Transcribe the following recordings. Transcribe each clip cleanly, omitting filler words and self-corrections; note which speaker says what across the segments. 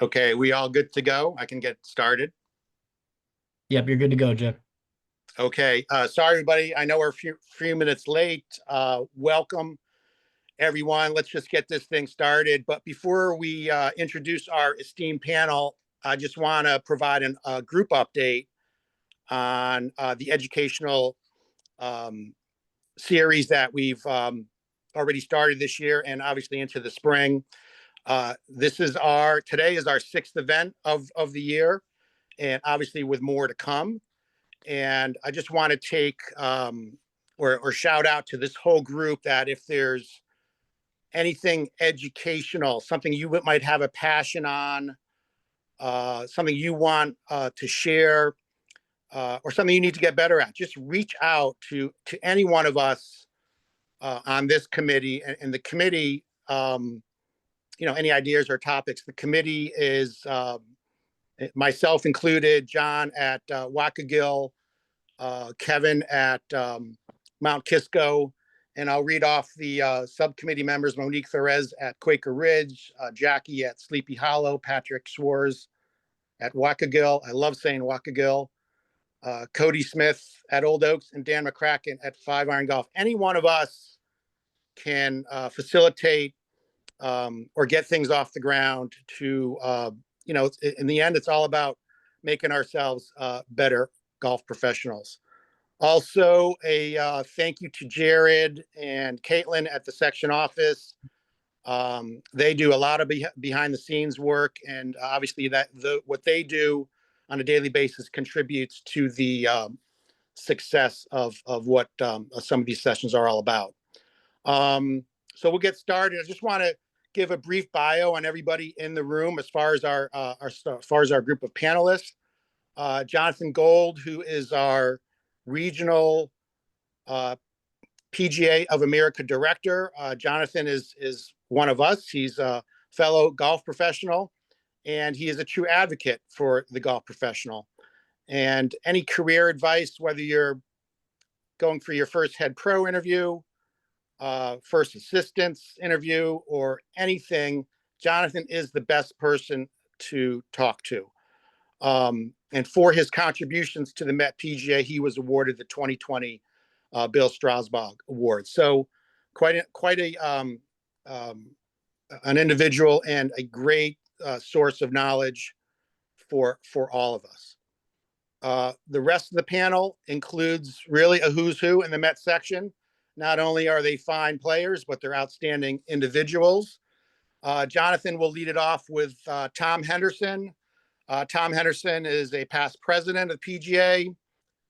Speaker 1: Okay, we all good to go? I can get started.
Speaker 2: Yep, you're good to go, Jim.
Speaker 1: Okay, sorry everybody. I know we're a few minutes late. Welcome everyone. Let's just get this thing started. But before we introduce our esteemed panel, I just want to provide a group update on the educational um, series that we've already started this year and obviously into the spring. Today is our sixth event of the year, and obviously with more to come. And I just want to take or shout out to this whole group that if there's anything educational, something you might have a passion on, something you want to share, or something you need to get better at, just reach out to any one of us on this committee. And the committee, any ideas or topics. The committee is myself included, John at Wackagill, Kevin at Mount Kisco, and I'll read off the subcommittee members: Monique Thorez at Quaker Ridge, Jackie at Sleepy Hollow, Patrick Schwarz at Wackagill. I love saying Wackagill. Cody Smith at Old Oaks, and Dan McCracken at Five Iron Golf. Any one of us can facilitate or get things off the ground to, in the end, it's all about making ourselves better golf professionals. Also, a thank you to Jared and Caitlin at the section office. They do a lot of behind the scenes work, and obviously what they do on a daily basis contributes to the success of what some of these sessions are all about. So we'll get started. I just want to give a brief bio on everybody in the room as far as our group of panelists. Jonathan Gold, who is our regional PGA of America director. Jonathan is one of us. He's a fellow golf professional, and he is a true advocate for the golf professional. And any career advice, whether you're going for your first head pro interview, first assistance interview, or anything, Jonathan is the best person to talk to. And for his contributions to the Met PGA, he was awarded the 2020 Bill Strasbourg Award. So quite an individual and a great source of knowledge for all of us. The rest of the panel includes really a who's who in the Met section. Not only are they fine players, but they're outstanding individuals. Jonathan will lead it off with Tom Henderson. Tom Henderson is a past president of the PGA,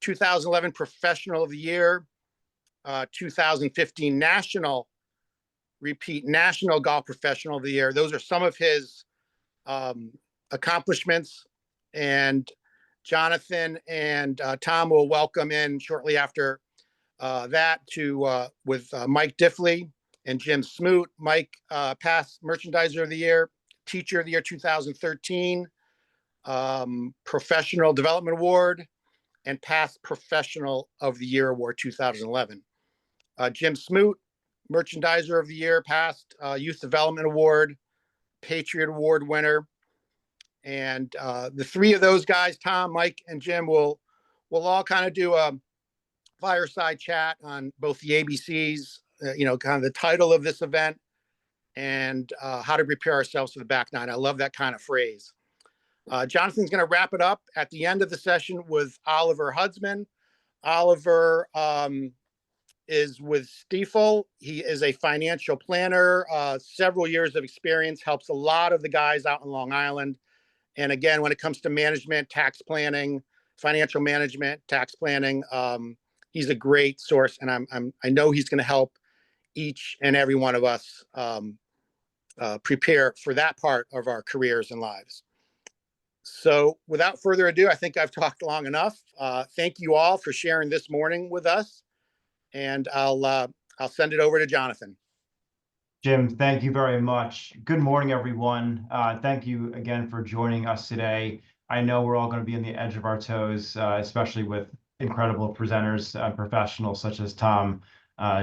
Speaker 1: 2011 Professional of the Year, 2015 National Golf Professional of the Year. Those are some of his accomplishments. And Jonathan and Tom will welcome in shortly after that with Mike Diffley and Jim Smoot. Mike, past Merchandiser of the Year, Teacher of the Year 2013, Professional Development Award, and past Professional of the Year Award 2011. Jim Smoot, Merchandiser of the Year, past Youth Development Award, Patriot Award winner. And the three of those guys, Tom, Mike, and Jim, will all kind of do a fireside chat on both the ABCs, kind of the title of this event, and how to prepare ourselves for the back nine. I love that kind of phrase. Jonathan's going to wrap it up at the end of the session with Oliver Hudsman. Oliver is with Stifel. He is a financial planner, several years of experience, helps a lot of the guys out in Long Island. And again, when it comes to management, tax planning, financial management, tax planning, he's a great source, and I know he's going to help each and every one of us prepare for that part of our careers and lives. So without further ado, I think I've talked long enough. Thank you all for sharing this morning with us, and I'll send it over to Jonathan.
Speaker 3: Jim, thank you very much. Good morning, everyone. Thank you again for joining us today. I know we're all going to be on the edge of our toes, especially with incredible presenters and professionals such as Tom,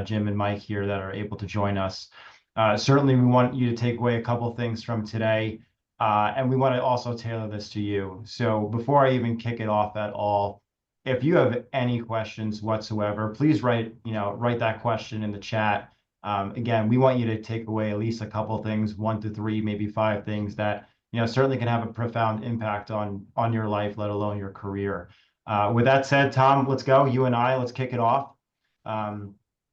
Speaker 3: Jim, and Mike here that are able to join us. Certainly, we want you to take away a couple of things from today. And we want to also tailor this to you. So before I even kick it off at all, if you have any questions whatsoever, please write that question in the chat. Again, we want you to take away at least a couple things, 1 to 3, maybe 5 things that certainly can have a profound impact on your life, let alone your career. With that said, Tom, let's go. You and let's kick it off. I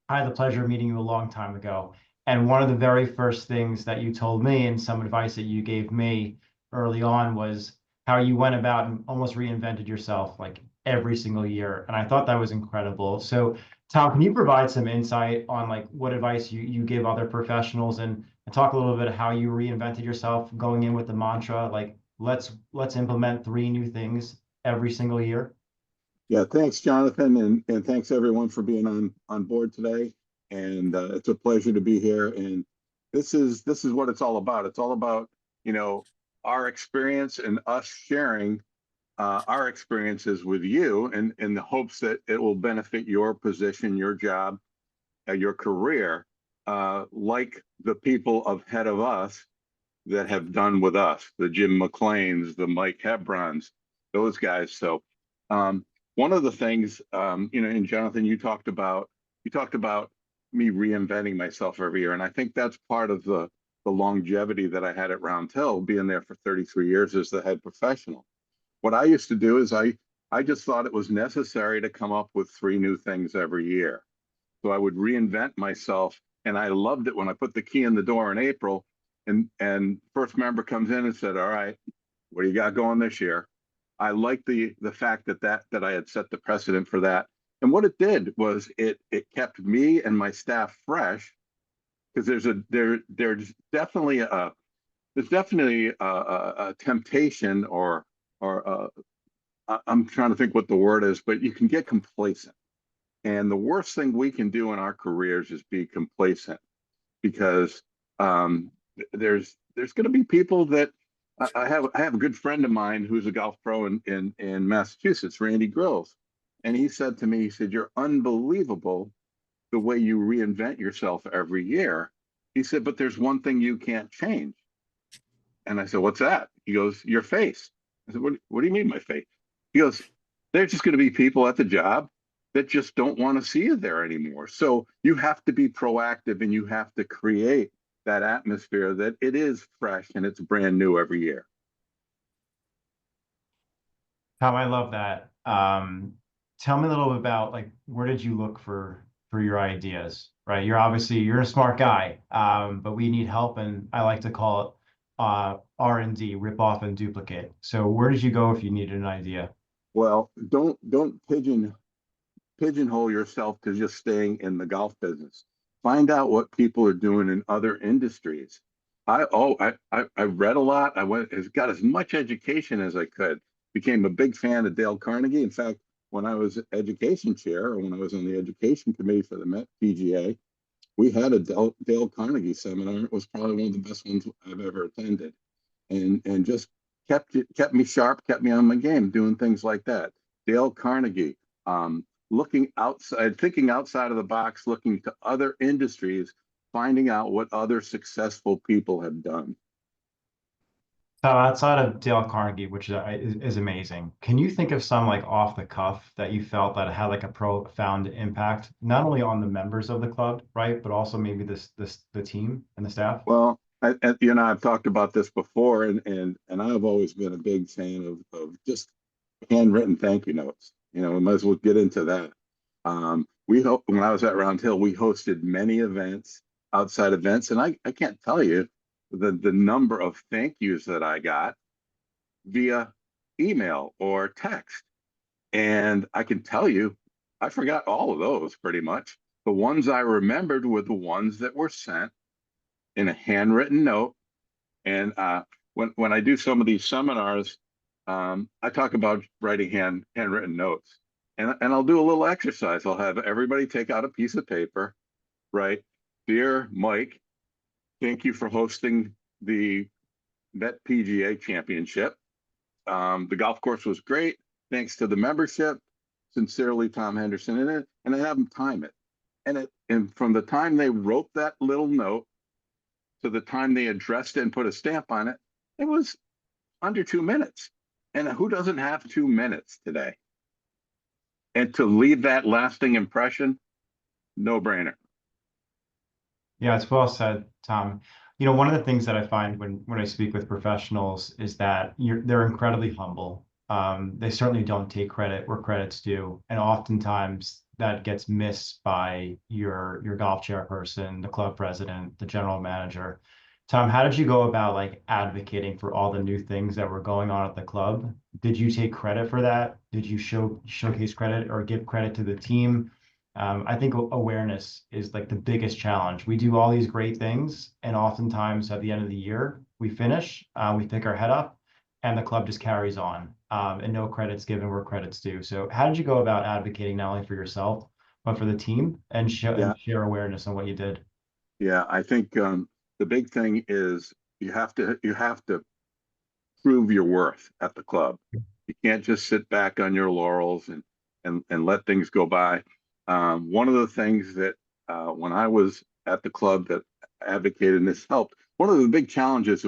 Speaker 3: had the pleasure of meeting you a long time ago. And one of the very first things that you told me, and some advice that you gave me early on, was how you went about and almost reinvented yourself like every single year. And I thought that was incredible. So, Tom, can you provide some insight on like what advice you give other professionals, and talk a little bit how you reinvented yourself going in with the mantra, like, let's implement 3 new things every single year?
Speaker 4: Yeah, thanks, Jonathan, and thanks everyone for being on board today. And it's a pleasure to be here. And this is what it's all about. It's all about our experience and us sharing our experiences with you, and in the hopes that it will benefit your position, your job, your career, like the people ahead of us that have done with us, the Jim McLeans, the Mike Hebrons, those guys. So. One of the things, and Jonathan, you talked about me reinventing myself every year, and I think that's part of the longevity that I had at Round Hill, being there for 33 years as the head professional. What I used to do is I just thought it was necessary to come up with 3 new things every year. So I would reinvent myself, and I loved it when I put the key in the door in April, and first member comes in and said, "All right, what do you got going this year?" I like the fact that I had set the precedent for that. And what it did was it kept me and my staff fresh, because there's definitely a temptation, or I'm trying to think what the word is, but you can get complacent. And the worst thing we can do in our careers is be complacent, because there's going to be people that I have a good friend of mine who's a golf pro in Massachusetts, Randy Grills. And he said to me, he said, "You're unbelievable the way you reinvent yourself every year." He said, "But there's one thing you can't change." And I said, "What's that?" He goes, "Your face." I said, what do you mean my face?" He goes, "There's just going to be people at the job that just don't want to see you there anymore. So you have to be proactive, and you have to create that atmosphere that it is fresh and it's brand new every year."
Speaker 3: Tom, I love that. Tell me a little bit about, like, where did you look for your ideas, right? You're a smart guy, but we need help, and I like to call it R&D, rip off and duplicate. So where did you go if you needed an idea?
Speaker 4: Well, don't pigeonhole yourself to just staying in the golf business. Find out what people are doing in other industries. I read a lot. Got as much education as I could. Became a big fan of Dale Carnegie. In fact, when I was education chair, or when I was on the education committee for the Met PGA, we had a Dale Carnegie seminar. It was probably one of the best ones I've ever attended, and just kept me sharp, kept me on my game, doing things like that. Dale Carnegie. Looking outside, thinking outside of the box, looking to other industries, finding out what other successful people have done.
Speaker 3: So outside of Dale Carnegie, which is amazing, can you think of some, like, off the cuff that you felt that had like a profound impact, not only on the members of the club, right, but also maybe the team and the staff?
Speaker 4: Well, I've talked about this before, and I've always been a big fan of just handwritten thank you notes. We might as well get into that. When I was at Round Hill, we hosted many events, outside events, and I can't tell you the number of thank yous that I got via email or text. And I can tell you, I forgot all of those pretty much. The ones I remembered were the ones that were sent in a handwritten note. And when I do some of these seminars, I talk about writing handwritten notes, and I'll do a little exercise. I'll have everybody take out a piece of paper, write, "Dear Mike, thank you for hosting the Met PGA Championship. The golf course was great. Thanks to the membership. Sincerely, Tom Henderson." And I have them time it. And from the time they wrote that little note to the time they addressed it and put a stamp on it, It was under 2 minutes. And who doesn't have 2 minutes today? And to leave that lasting impression, no brainer.
Speaker 3: Yeah, it's well said, Tom. You know, one of the things that I find when I speak with professionals is that they're incredibly humble. They certainly don't take credit where credit's due, and oftentimes that gets missed by your golf chairperson, the club president, the general manager. Tom, how did you go about like advocating for all the new things that were going on at the club? Did you take credit for that? Did you showcase credit or give credit to the team? I think awareness is like the biggest challenge. We do all these great things, and oftentimes at the end of the year, we finish, we pick our head up, and the club just carries on, and no credit's given where credit's due. So, how did you go about advocating not only for yourself but for the team and share awareness on what you did?
Speaker 4: Yeah, I think the big thing is you have to prove your worth at the club. You can't just sit back on your laurels and let things go by. One of the things that when I was at the club that advocated and this helped, one of the big challenges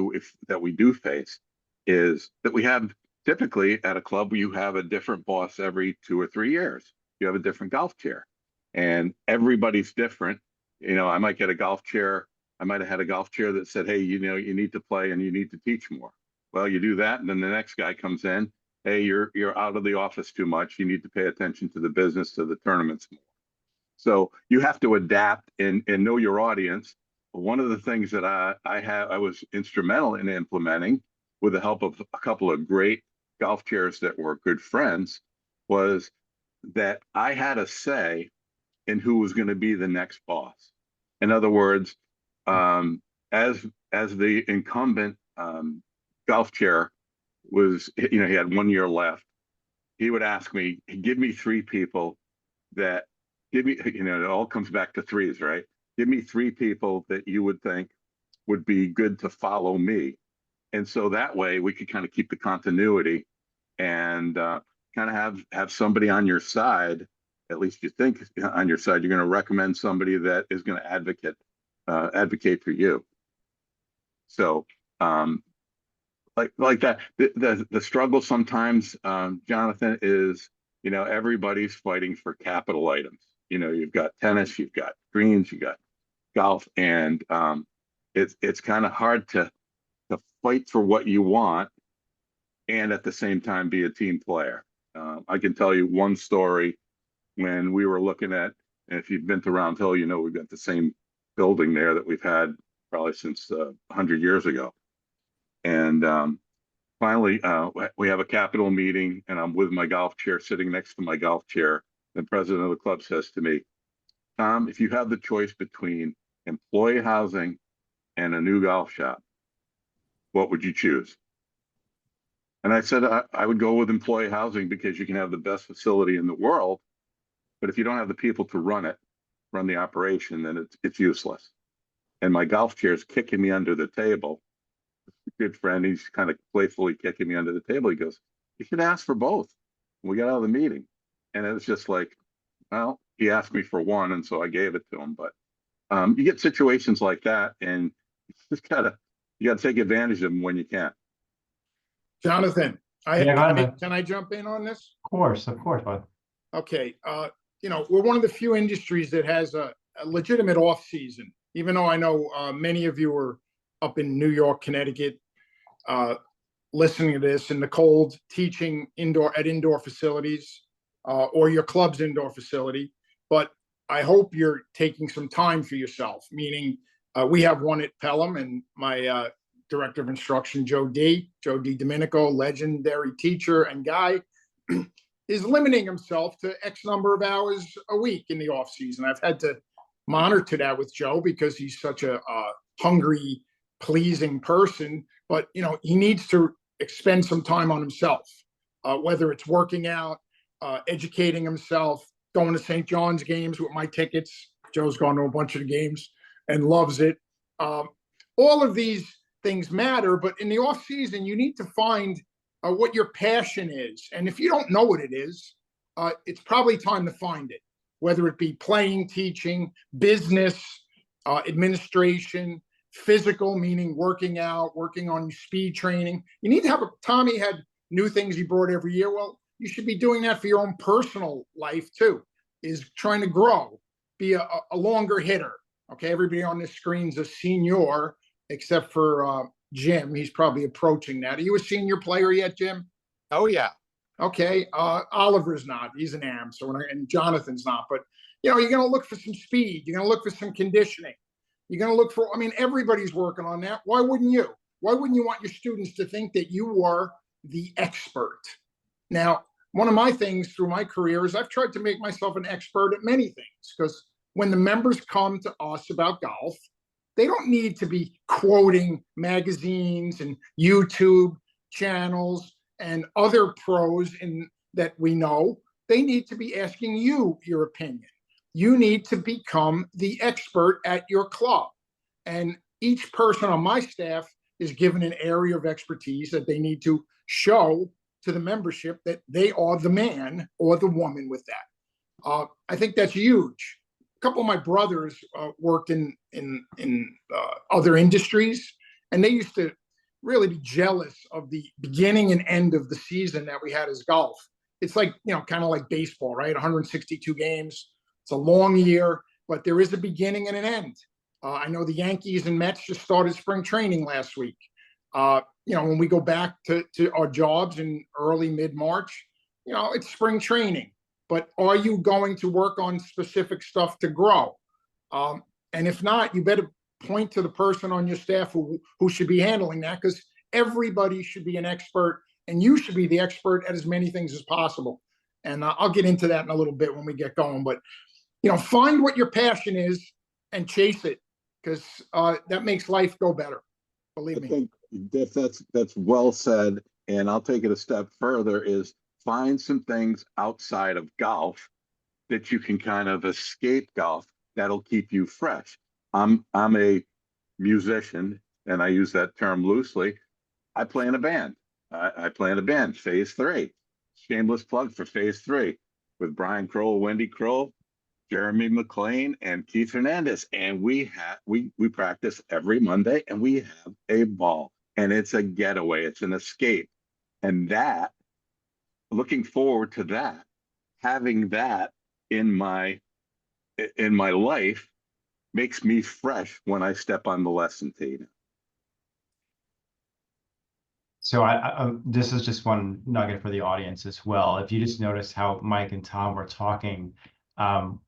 Speaker 4: that we do face is that we have typically at a club, you have a different boss every 2 or 3 years. You have a different golf chair and everybody's different. You know, I might get a golf chair. I might have had a golf chair that said, hey, you know, you need to play and you need to teach more. Well, you do that. And then the next guy comes in. Hey, you're out of the office too much. You need to pay attention to the business, to the tournaments more. So you have to adapt and know your audience. One of the things that I was instrumental in implementing with the help of a couple of great golf chairs that were good friends was that I had a say in who was going to be the next boss. In other words, as the incumbent golf chair was, you know, he had 1 year left, he would ask me, give me 3 people that give me, you know, it all comes back to threes, right? Give me 3 people that you would think would be good to follow me. And so that way we could kind of keep the continuity and kind of have somebody on your side, at least you think on your side, you're going to recommend somebody that is going to advocate for you. So like that, the struggle sometimes, Jonathan, is, you know, everybody's fighting for capital items. You know, you've got tennis, you've got greens, you got golf, and it's kind of hard to fight for what you want and at the same time be a team player. I can tell you one story when we were looking at, and if you've been to Round Hill, you know we've got the same building there that we've had probably since 100 years ago. And finally, we have a capital meeting, and I'm with my golf chair sitting next to my golf chair. The president of the club says to me, Tom, if you have the choice between employee housing and a new golf shop, what would you choose? And I said, I would go with employee housing because you can have the best facility in the world. But if you don't have the people to run the operation, then it's useless. And my golf chair is kicking me under the table. Good friend, he's kind of playfully kicking me under the table. He goes, you should ask for both. And we got out of the meeting. And it was just like, well, he asked me for one, and so I gave it to him. But you get situations like that, and you gotta take advantage of them when you can.
Speaker 5: Jonathan, can I jump in on this?
Speaker 3: Of course, bud.
Speaker 5: Okay, you know, we're one of the few industries that has a legitimate off season, even though I know many of you are up in New York, Connecticut, listening to this in the cold, teaching at indoor facilities, or your club's indoor facility. But I hope you're taking some time for yourself, meaning we have one at Pelham, and my director of instruction, Joe D. Domenico, legendary teacher and guy, is limiting himself to X number of hours a week in the off season. I've had to monitor that with Joe because he's such a hungry, pleasing person, but you know, he needs to expend some time on himself, whether it's working out, educating himself, going to St. John's games with my tickets. Joe's gone to a bunch of the games and loves it. All of these things matter, but in the off season, you need to find what your passion is. And if you don't know what it is, it's probably time to find it, whether it be playing, teaching, business, administration, physical, meaning working out, working on speed training. You need to have Tommy had new things he brought every year. Well, you should be doing that for your own personal life too, is trying to grow, be a longer hitter. Okay, everybody on this screen's a senior, except for Jim. He's probably approaching that. Are you a senior player yet, Jim?
Speaker 1: Oh, yeah.
Speaker 5: Okay, Oliver's not. He's an AM, and Jonathan's not. But you're going to look for some speed. You're going to look for some conditioning. You're going to look for. I mean, everybody's working on that. Why wouldn't you? Why wouldn't you want your students to think that you were the expert? Now, one of my things through my career is I've tried to make myself an expert at many things, because when the members come to us about golf, they don't need to be quoting magazines and YouTube channels and other pros that we know. They need to be asking you your opinion. You need to become the expert at your club. And each person on my staff is given an area of expertise that they need to show to the membership that they are the man or the woman with that. I think that's huge. A couple of my brothers worked in other industries, and they used to really be jealous of the beginning and end of the season that we had as golf. It's like, kind of like baseball, right? 162 games. It's a long year, but there is a beginning and an end. I know the Yankees and Mets just started spring training last week. When we go back to our jobs in early mid-March, it's spring training. But are you going to work on specific stuff to grow? And if not, you better point to the person on your staff who should be handling that, because everybody should be an expert, and you should be the expert at as many things as possible. And I'll get into that in a little bit when we get going. But, find what your passion is and chase it, because that makes life go better. Believe me.
Speaker 4: I think that's well said. And I'll take it a step further, is find some things outside of golf that you can kind of escape golf that'll keep you fresh. I'm a musician, and I use that term loosely. I play in a band. I play in a band, Phase 3. Shameless plug for Phase 3 with Brian Kroll, Wendy Kroll, Jeremy McLean, and Keith Hernandez. And we practice every Monday, and we have a ball. And it's a getaway. It's an escape. And that, looking forward to that, having that in my life makes me fresh when I step on the lesson tee.
Speaker 3: So this is just one nugget for the audience as well. If you just notice how Mike and Tom were talking,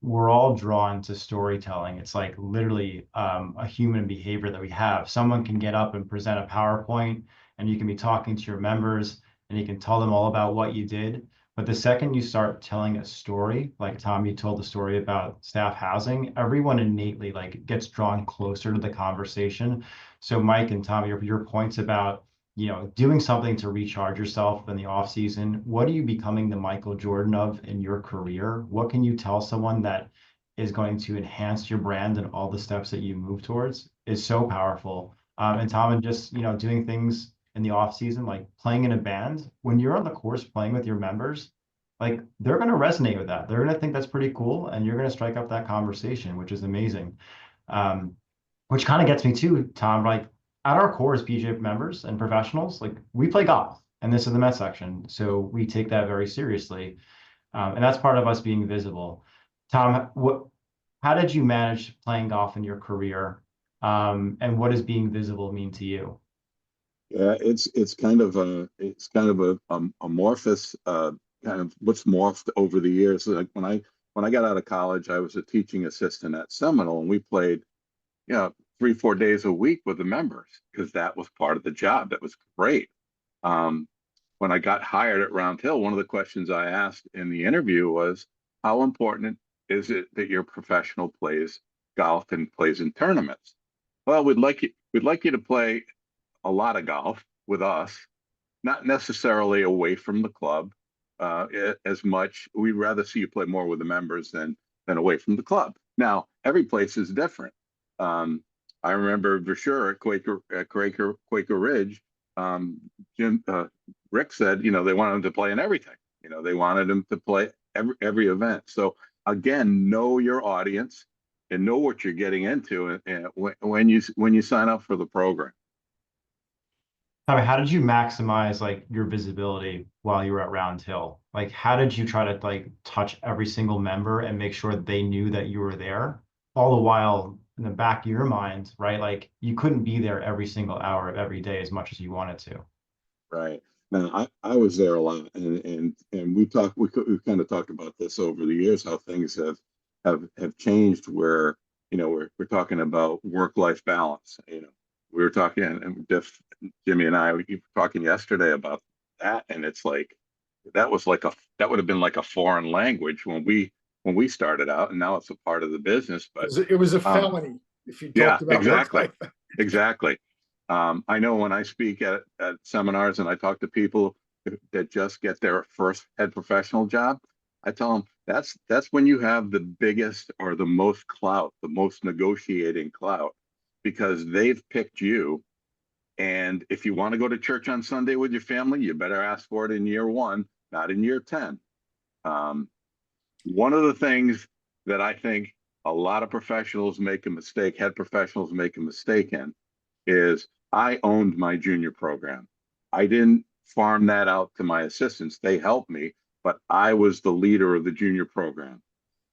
Speaker 3: we're all drawn to storytelling. It's like literally a human behavior that we have. Someone can get up and present a PowerPoint, and you can be talking to your members, and you can tell them all about what you did. But the second you start telling a story, like Tom, you told the story about staff housing, everyone innately gets drawn closer to the conversation. So Mike and Tom, your points about doing something to recharge yourself in the off season. What are you becoming the Michael Jordan of in your career? What can you tell someone that is going to enhance your brand and all the steps that you move towards is so powerful. And Tom, and just, doing things in the off season, like playing in a band, when you're on the course playing with your members, they're going to resonate with that. They're going to think that's pretty cool. And you're going to strike up that conversation, which is amazing. Which kind of gets me to, Tom, at our core as PGA members and professionals, we play golf, and this is the Met section. So we take that very seriously. And that's part of us being visible. Tom, how did you manage playing golf in your career? And what does being visible mean to you?
Speaker 4: Yeah, it's kind of a amorphous kind of what's morphed over the years. Like when I got out of college, I was a teaching assistant at Seminole, and we played, 3-4 days a week with the members because that was part of the job. That was great. When I got hired at Round Hill, one of the questions I asked in the interview was, how important is it that your professional plays golf and plays in tournaments? Well, we'd like you to play a lot of golf with us, not necessarily away from the club as much. We'd rather see you play more with the members than away from the club. Now, every place is different. I remember for sure at Quaker Ridge, Rick said, they wanted him to play in everything. They wanted him to play every event. So again, know your audience, know what you're getting into and when you sign up for the program.
Speaker 3: Tommy, how did you maximize like your visibility while you were at Round Hill? Like, how did you try to like touch every single member and make sure that they knew that you were there? All the while in the back of your mind, right? Like you couldn't be there every single hour of every day as much as you wanted to.
Speaker 4: Right. Now, I was there a lot, and we kind of talked about this over the years, how things have changed. Where we're talking about work-life balance. We were talking, and Jimmy and I were talking yesterday about that, and it's like that would have been like a foreign language when we started out, and now it's a part of the business. But
Speaker 5: It was a felony if you
Speaker 4: yeah,
Speaker 5: talked about
Speaker 4: exactly.
Speaker 5: work-life.
Speaker 4: Exactly. I know when I speak at seminars and I talk to people that just get their first head professional job, I tell them that's when you have the biggest or the most clout, the most negotiating clout, because they've picked you. And if you want to go to church on Sunday with your family, you better ask for it in year 1, not in year 10. One of the things that I think a lot of professionals make a mistake, head professionals make a mistake in, is I owned my junior program. I didn't farm that out to my assistants. They helped me, but I was the leader of the junior program.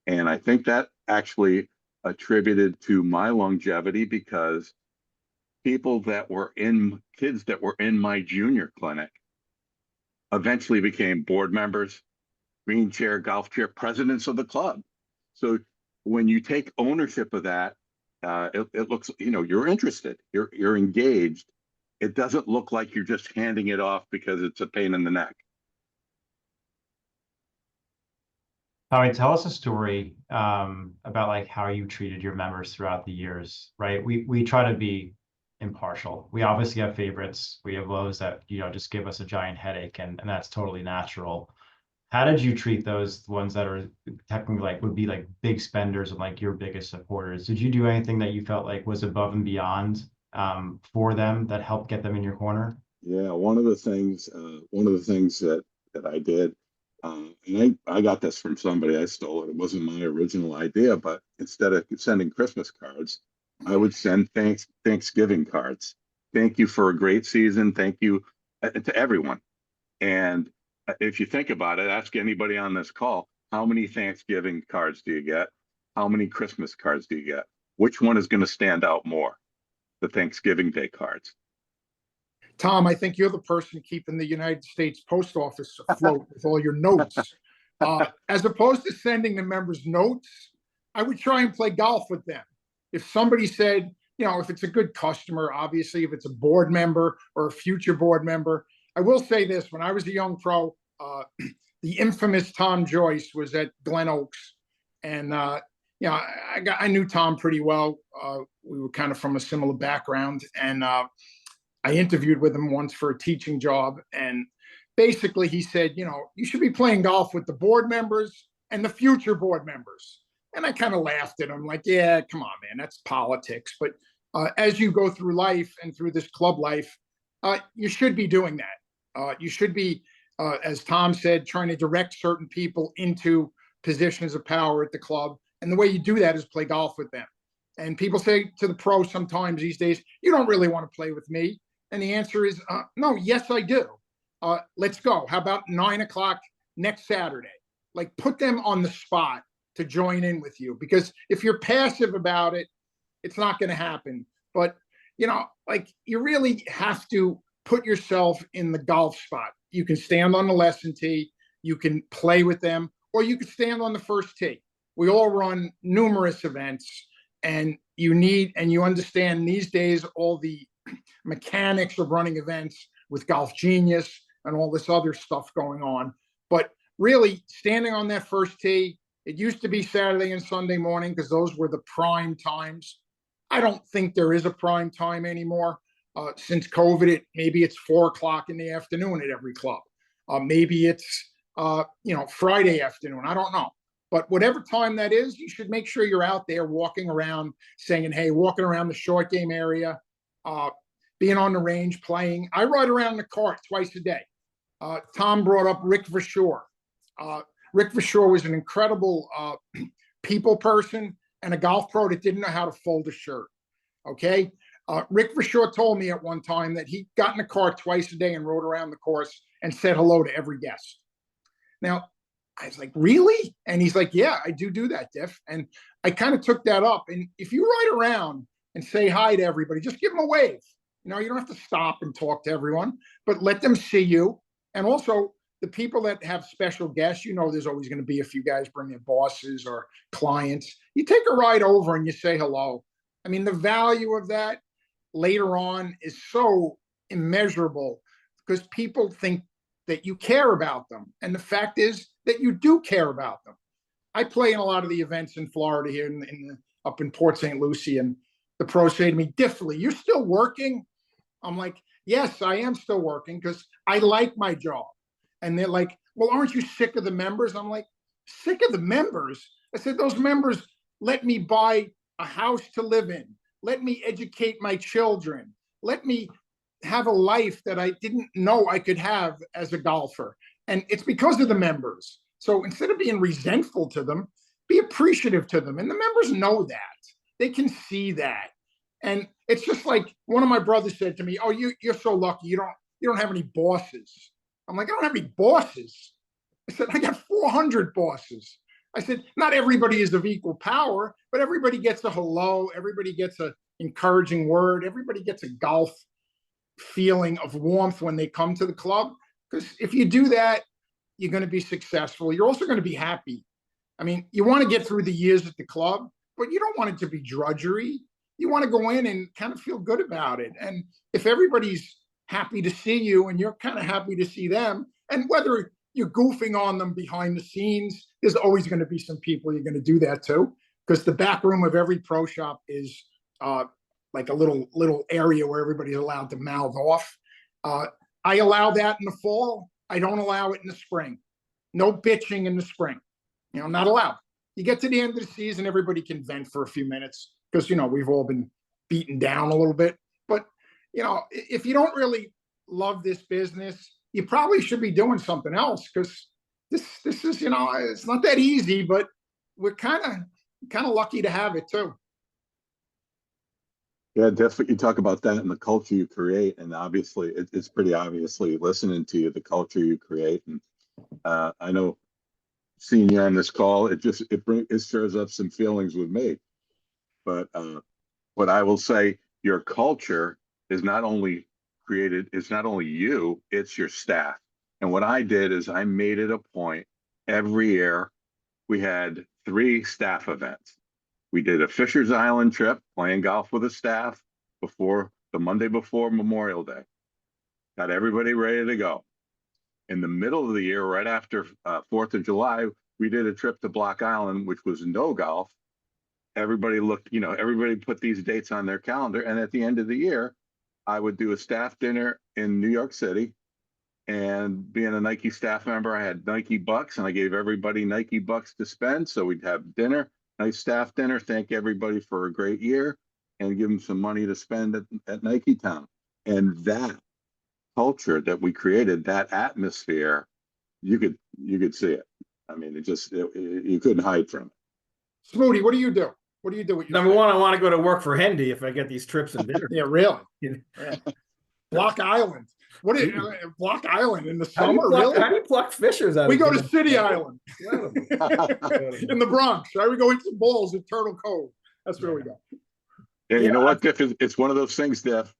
Speaker 4: And I think that actually attributed to my longevity, because kids that were in my junior clinic eventually became board members, green chair, golf chair, presidents of the club. So when you take ownership of that, it looks, you're interested, you're engaged. It doesn't look like you're just handing it off because it's a pain in the neck.
Speaker 3: Tommy, tell us a story about like how you treated your members throughout the years, right? We try to be impartial. We obviously have favorites. We have those that, just give us a giant headache, and that's totally natural. How did you treat those ones that are technically like would be like big spenders and like your biggest supporters? Did you do anything that you felt like was above and beyond for them that helped get them in your corner?
Speaker 4: Yeah, one of the things that I did, and I got this from somebody. I stole it. It wasn't my original idea, but instead of sending Christmas cards, I would send Thanksgiving cards. Thank you for a great season. Thank you to everyone. And if you think about it, ask anybody on this call, how many Thanksgiving cards do you get? How many Christmas cards do you get? Which one is going to stand out more? The Thanksgiving Day cards.
Speaker 5: Tom, I think you're the person keeping the United States Post Office afloat with all your notes. As opposed to sending the members notes, I would try and play golf with them. If somebody said, if it's a good customer, obviously, if it's a board member or a future board member. I will say this, when I was a young pro, the infamous Tom Joyce was at Glen Oaks. And, I knew Tom pretty well. We were kind of from a similar background. And I interviewed with him once for a teaching job. And basically he said, you should be playing golf with the board members and the future board members. And I kind of laughed at him like, yeah, come on, man, that's politics. But as you go through life and through this club life, you should be doing that. You should be, as Tom said, trying to direct certain people into positions of power at the club. And the way you do that is play golf with them. And people say to the pro sometimes these days, you don't really want to play with me. And the answer is, no, yes, I do. Let's go. How about 9:00 next Saturday? Like, put them on the spot to join in with you. Because if you're passive about it, it's not going to happen. But, you really have to put yourself in the golf spot. You can stand on the lesson tee, you can play with them, or you can stand on the first tee. We all run numerous events, and you understand these days all the mechanics of running events with Golf Genius and all this other stuff going on. But really, standing on that first tee, it used to be Saturday and Sunday morning because those were the prime times. I don't think there is a prime time anymore. Since COVID, maybe it's 4:00 in the afternoon at every club. Maybe it's Friday afternoon. I don't know. But whatever time that is, you should make sure you're out there walking around, saying, hey, walking around the short game area, being on the range, playing. I ride around in the cart twice a day. Tom brought up Rick Versure. Rick Versure was an incredible people person. and a golf pro that didn't know how to fold a shirt. Okay. Rick Vershaw told me at one time that he got in the car twice a day and rode around the course and said hello to every guest. Now, I was like, really? And he's like, yeah, I do that, Diff. And I kind of took that up. And if you ride around and say hi to everybody, just give them a wave. You know, you don't have to stop and talk to everyone, but let them see you. And also, the people that have special guests, you know, there's always going to be a few guys bring their bosses or clients. You take a ride over and you say hello. I mean, the value of that later on is so immeasurable because people think that you care about them. And the fact is that you do care about them. I play in a lot of the events in Florida here up in Port St. Lucie, and the pros say to me, Diffley, you're still working? I'm like, yes, I am still working because I like my job. And they're like, well, aren't you sick of the members? I'm like, sick of the members? I said, those members let me buy a house to live in. Let me educate my children. Let me have a life that I didn't know I could have as a golfer. And it's because of the members. So instead of being resentful to them, be appreciative to them. And the members know that. They can see that. And it's just like one of my brothers said to me, oh, you're so lucky. You don't have any bosses. I'm like, I don't have any bosses. I said, I got 400 bosses. I said, not everybody is of equal power, but everybody gets a hello. Everybody gets an encouraging word. Everybody gets a golf feeling of warmth when they come to the club. Because if you do that, you're going to be successful. You're also going to be happy. I mean, you want to get through the years at the club, but you don't want it to be drudgery. You want to go in and kind of feel good about it. And if everybody's happy to see you and you're kind of happy to see them, and whether you're goofing on them behind the scenes, there's always going to be some people you're going to do that to, because the back room of every pro shop is like a little area where everybody's allowed to mouth off. I allow that in the fall. I don't allow it in the spring. No bitching in the spring. You know, not allowed. You get to the end of the season, everybody can vent for a few minutes because, you know, we've all been beaten down a little bit. But, you know, if you don't really love this business, you probably should be doing something else, because this is, you know, it's not that easy, but we're kind of lucky to have it too.
Speaker 4: Yeah, definitely. You talk about that and the culture you create, and obviously it's pretty obviously listening to you, the culture you create. And I know seeing you on this call, it stirs up some feelings with me. But what I will say, your culture is not only created, it's not only you, it's your staff. And what I did is I made it a point every year. We had 3 staff events. We did a Fisher's Island trip, playing golf with the staff before the Monday before Memorial Day. Got everybody ready to go. In the middle of the year, right after 4th of July, we did a trip to Block Island, which was no golf. Everybody looked, you know, everybody put these dates on their calendar. And at the end of the year, I would do a staff dinner in New York City. And being a Nike staff member, I had Nike bucks, and I gave everybody Nike bucks to spend. So we'd have dinner, nice staff dinner, thank everybody for a great year, and give them some money to spend at Nike Town. And that culture that we created, that atmosphere, you could see it. I mean, you couldn't hide from it.
Speaker 5: Smoothie, what do you do? What do you do with your
Speaker 6: Number one, I want to go to work for Hendy if I get these trips and dinner.
Speaker 5: Yeah, really? Yeah. Block Island. What is Block Island in the
Speaker 6: How do you
Speaker 5: summer?
Speaker 6: pluck,
Speaker 5: Really?
Speaker 6: how do you pluck fishers out
Speaker 5: We
Speaker 6: of
Speaker 5: go to
Speaker 6: dinner?
Speaker 5: City Island
Speaker 6: Yeah.
Speaker 5: in the Bronx. Right? We go into balls at Turtle Cove. That's where we go.
Speaker 4: And you
Speaker 6: Yeah,
Speaker 4: know what, Diff? It's one of those things, Diff.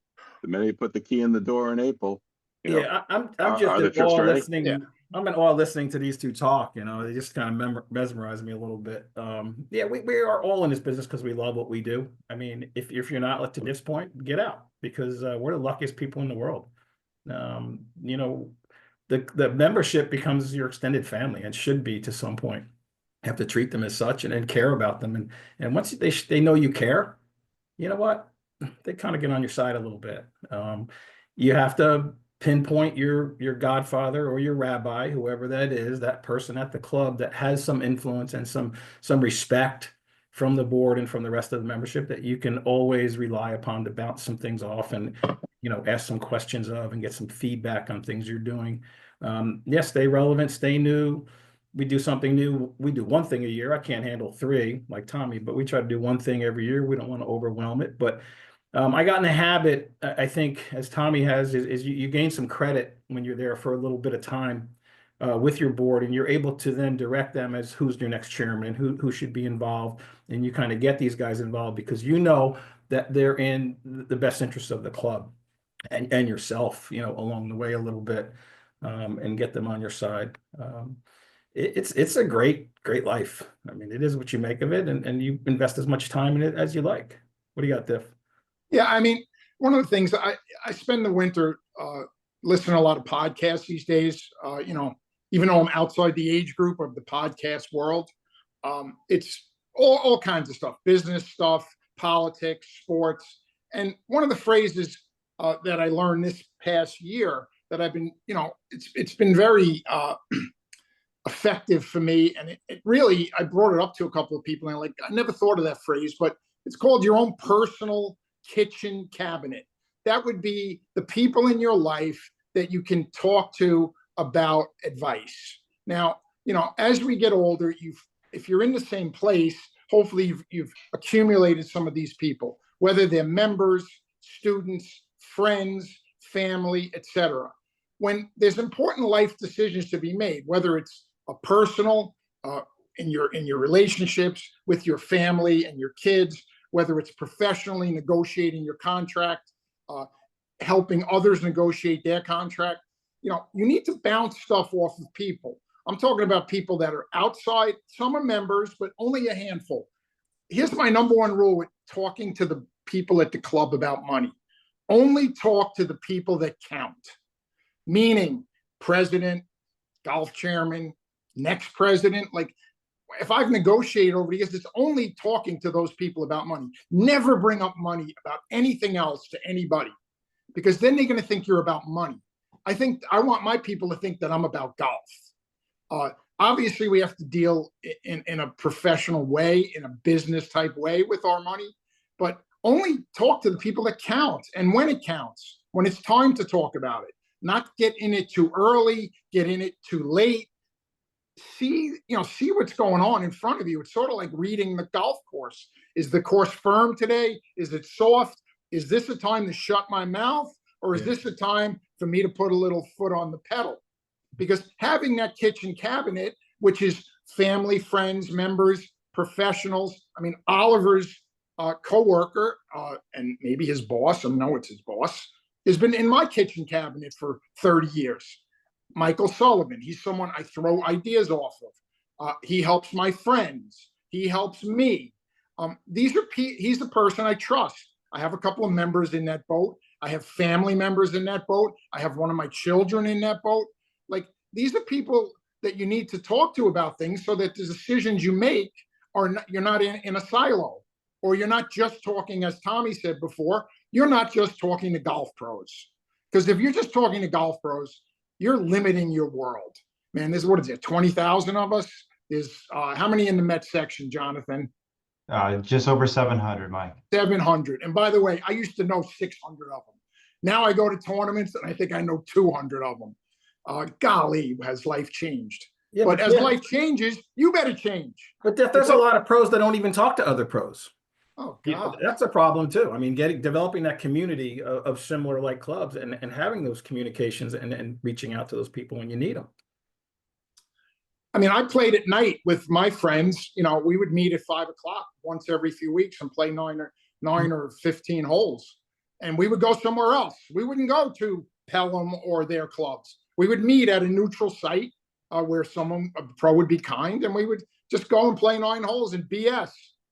Speaker 4: The minute you put the key in the door in April, you know,
Speaker 6: Yeah, I'm
Speaker 4: are
Speaker 6: just
Speaker 4: the
Speaker 6: in
Speaker 4: trips
Speaker 6: awe
Speaker 4: ready?
Speaker 6: listening.
Speaker 5: Yeah.
Speaker 6: I'm in awe listening to these two talk. You know, they just kind of mesmerize me a little bit. Yeah, we are all in this business because we love what we do. I mean, if you're not to this point, get out, because we're the luckiest people in the world. You know, the membership becomes your extended family, and should be to some point. You have to treat them as such and care about them. And once they know you care, you know what? They kind of get on your side a little bit. You have to pinpoint your godfather or your rabbi, whoever that is, that person at the club that has some influence and some respect from the board and from the rest of the membership, that you can always rely upon to bounce some things off and, you know, ask some questions of and get some feedback on things you're doing. Yeah, stay relevant, stay new, we do something new. We do one thing a year. I can't handle three like Tommy, but we try to do one thing every year. We don't want to overwhelm it. But I got in the habit, I think, as Tommy has, is you gain some credit when you're there for a little bit of time with your board, and you're able to then direct them as who's your next chairman and who should be involved. And you kind of get these guys involved because you know that they're in the best interest of the club and yourself, you know, along the way a little bit, and get them on your side. It's a great life. I mean, it is what you make of it, and you invest as much time in it as you like. What do you got, Diff?
Speaker 5: Yeah, I mean, one of the things I spend the winter listening to a lot of podcasts these days. You know, even though I'm outside the age group of the podcast world, it's all kinds of stuff, business stuff, politics, sports. And one of the phrases that I learned this past year that I've been, you know, it's been very effective for me. And it really, I brought it up to a couple of people and I never thought of that phrase, but it's called your own personal kitchen cabinet. That would be the people in your life that you can talk to about advice. Now, you know, as we get older, if you're in the same place, hopefully you've accumulated some of these people, whether they're members, students, friends, family, etc. When there's important life decisions to be made, whether it's a personal, in your relationships with your family and your kids, whether it's professionally negotiating your contract, helping others negotiate their contract, you know, you need to bounce stuff off of people. I'm talking about people that are outside. Some are members, but only a handful. Here's my number one rule with talking to the people at the club about money. Only talk to the people that count, meaning president, golf chairman, next president. Like, if I've negotiated over the years, it's only talking to those people about money. Never bring up money about anything else to anybody, because then they're going to think you're about money. I think I want my people to think that I'm about golf. Obviously, we have to deal in a professional way, in a business type way with our money, but only talk to the people that count. And when it counts, when it's time to talk about it, not get in it too early, get in it too late. See what's going on in front of you. It's sort of like reading the golf course. Is the course firm today? Is it soft? Is this a time to shut my mouth? Or is this a time for me to put a little foot on the pedal? Because having that kitchen cabinet, which is family, friends, members, professionals. I mean, Oliver's coworker and maybe his boss, I know it's his boss, has been in my kitchen cabinet for 30 years. Michael Sullivan, he's someone I throw ideas off of. He helps my friends. He helps me. He's the person I trust. I have a couple of members in that boat. I have family members in that boat. I have one of my children in that boat. Like, these are people that you need to talk to about things so that the decisions you make you're not in a silo, or you're not just talking, as Tommy said before, you're not just talking to golf pros. Because if you're just talking to golf pros, you're limiting your world. Man, what is it, 20,000 of us? There's how many in the Met section, Jonathan?
Speaker 3: Just over 700, Mike.
Speaker 5: 700. And by the way, I used to know 600 of them. Now I go to tournaments and I think I know 200 of them. Golly, has life changed? Yeah, but as life changes, you better change.
Speaker 6: But there's a lot of pros that don't even talk to other pros.
Speaker 5: Oh, God.
Speaker 6: That's a problem too. I mean, developing that community of similar like clubs and having those communications and reaching out to those people when you need them.
Speaker 5: I mean, I played at night with my friends. You know, we would meet at 5 o'clock once every few weeks and play 9 or 15 holes. And we would go somewhere else. We wouldn't go to Pelham or their clubs. We would meet at a neutral site where a pro would be kind, and we would just go and play 9 holes and BS,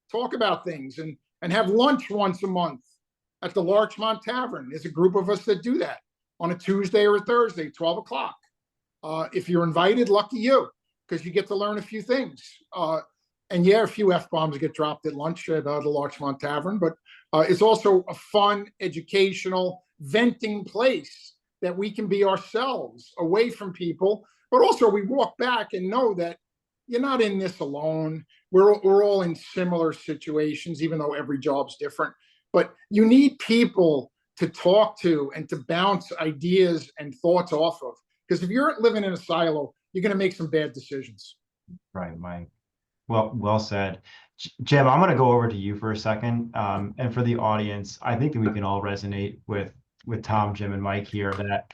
Speaker 5: talk about things, and have lunch once a month at the Larchmont Tavern. There's a group of us that do that on a Tuesday or a Thursday, 12 o'clock. If you're invited, lucky you, because you get to learn a few things. And yeah, a few F-bombs get dropped at lunch at the Larchmont Tavern, but it's also a fun, educational, venting place that we can be ourselves, away from people. But also we walk back and know that you're not in this alone. We're all in similar situations, even though every job's different. But you need people to talk to and to bounce ideas and thoughts off of. Because if you're living in a silo, you're going to make some bad decisions.
Speaker 3: Right, Mike. Well said. Jim, I'm going to go over to you for a second. And for the audience, I think that we can all resonate with Tom, Jim, and Mike here that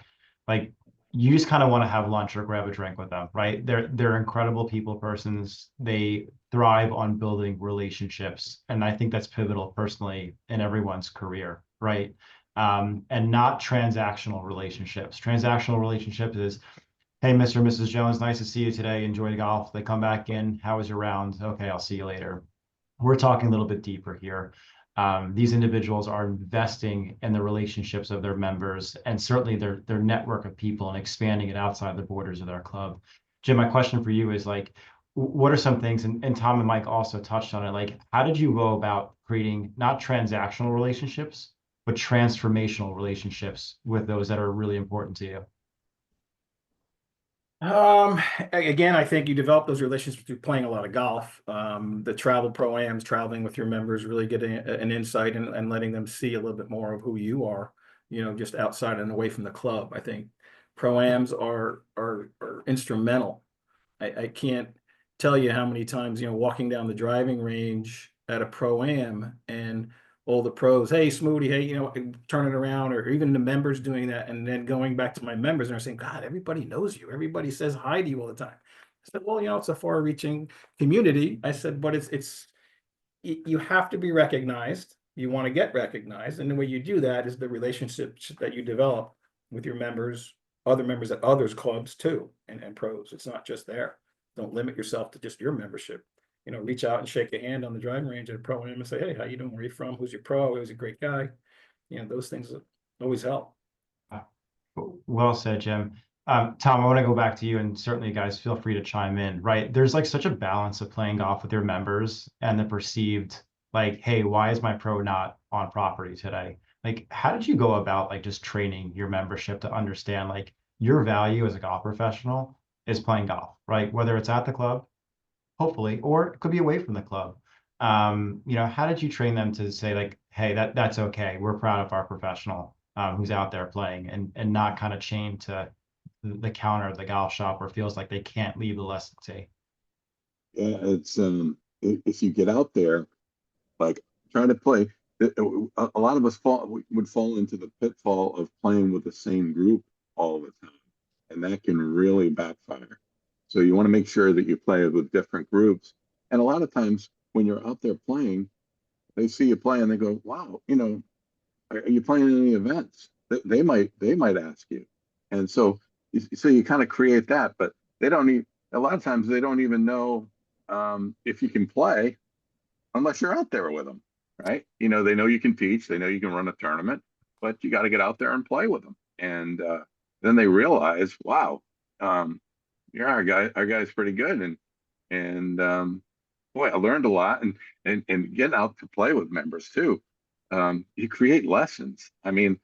Speaker 3: like you just kind of want to have lunch or grab a drink with them, right? They're incredible people persons. They thrive on building relationships. And I think that's pivotal personally in everyone's career, right? And not transactional relationships. Transactional relationships is, hey, Mr. and Mrs. Jones, nice to see you today. Enjoy the golf. They come back in. How was your round? Okay, I'll see you later. We're talking a little bit deeper here. These individuals are investing in the relationships of their members and certainly their network of people and expanding it outside the borders of their club. Jim, my question for you is like, what are some things, and Tom and Mike also touched on it, like how did you go about creating not transactional relationships, but transformational relationships with those that are really important to you?
Speaker 6: Again, I think you develop those relationships through playing a lot of golf. The travel pro-ams, traveling with your members, really getting an insight and letting them see a little bit more of who you are, just outside and away from the club. I think pro-ams are instrumental. I can't tell you how many times, walking down the driving range at a pro-am and all the pros, hey, Smoody, hey, turning around, or even the members doing that, and then going back to my members and they're saying, God, everybody knows you. Everybody says hi to you all the time. I said, well, it's a far-reaching community. I said, but you have to be recognized. You want to get recognized. And the way you do that is the relationships that you develop with your members, other members at others clubs too, and pros. It's not just there. Don't limit yourself to just your membership. Reach out and shake a hand on the driving range at a pro-am and say, hey, how you doing? Where are you from? Who's your pro? He was a great guy. Those things always help.
Speaker 3: Well said, Jim. Tom, I want to go back to you, and certainly guys feel free to chime in, right? There's like such a balance of playing golf with your members and the perceived like, hey, why is my pro not on property today? Like, how did you go about like just training your membership to understand like your value as a golf professional is playing golf, right? Whether it's at the club, hopefully, or it could be away from the club. How did you train them to say like, hey, that's okay. We're proud of our professional who's out there playing and not kind of chained to the counter of the golf shop or feels like they can't leave the lesson tee.
Speaker 4: Yeah, it's if you get out there, like try to play. A lot of us would fall into the pitfall of playing with the same group all the time, and that can really backfire. So you want to make sure that you play with different groups. And a lot of times when you're out there playing, they see you play and they go, wow, are you playing in any events? They might ask you. And so you kind of create that, but they don't need, a lot of times they don't even know if you can play unless you're out there with them, right? They know you can teach, they know you can run a tournament, but you got to get out there and play with them. And then they realize, wow, yeah, our guy's pretty good, and boy, I learned a lot, and getting out to play with members too. You create lessons. I mean,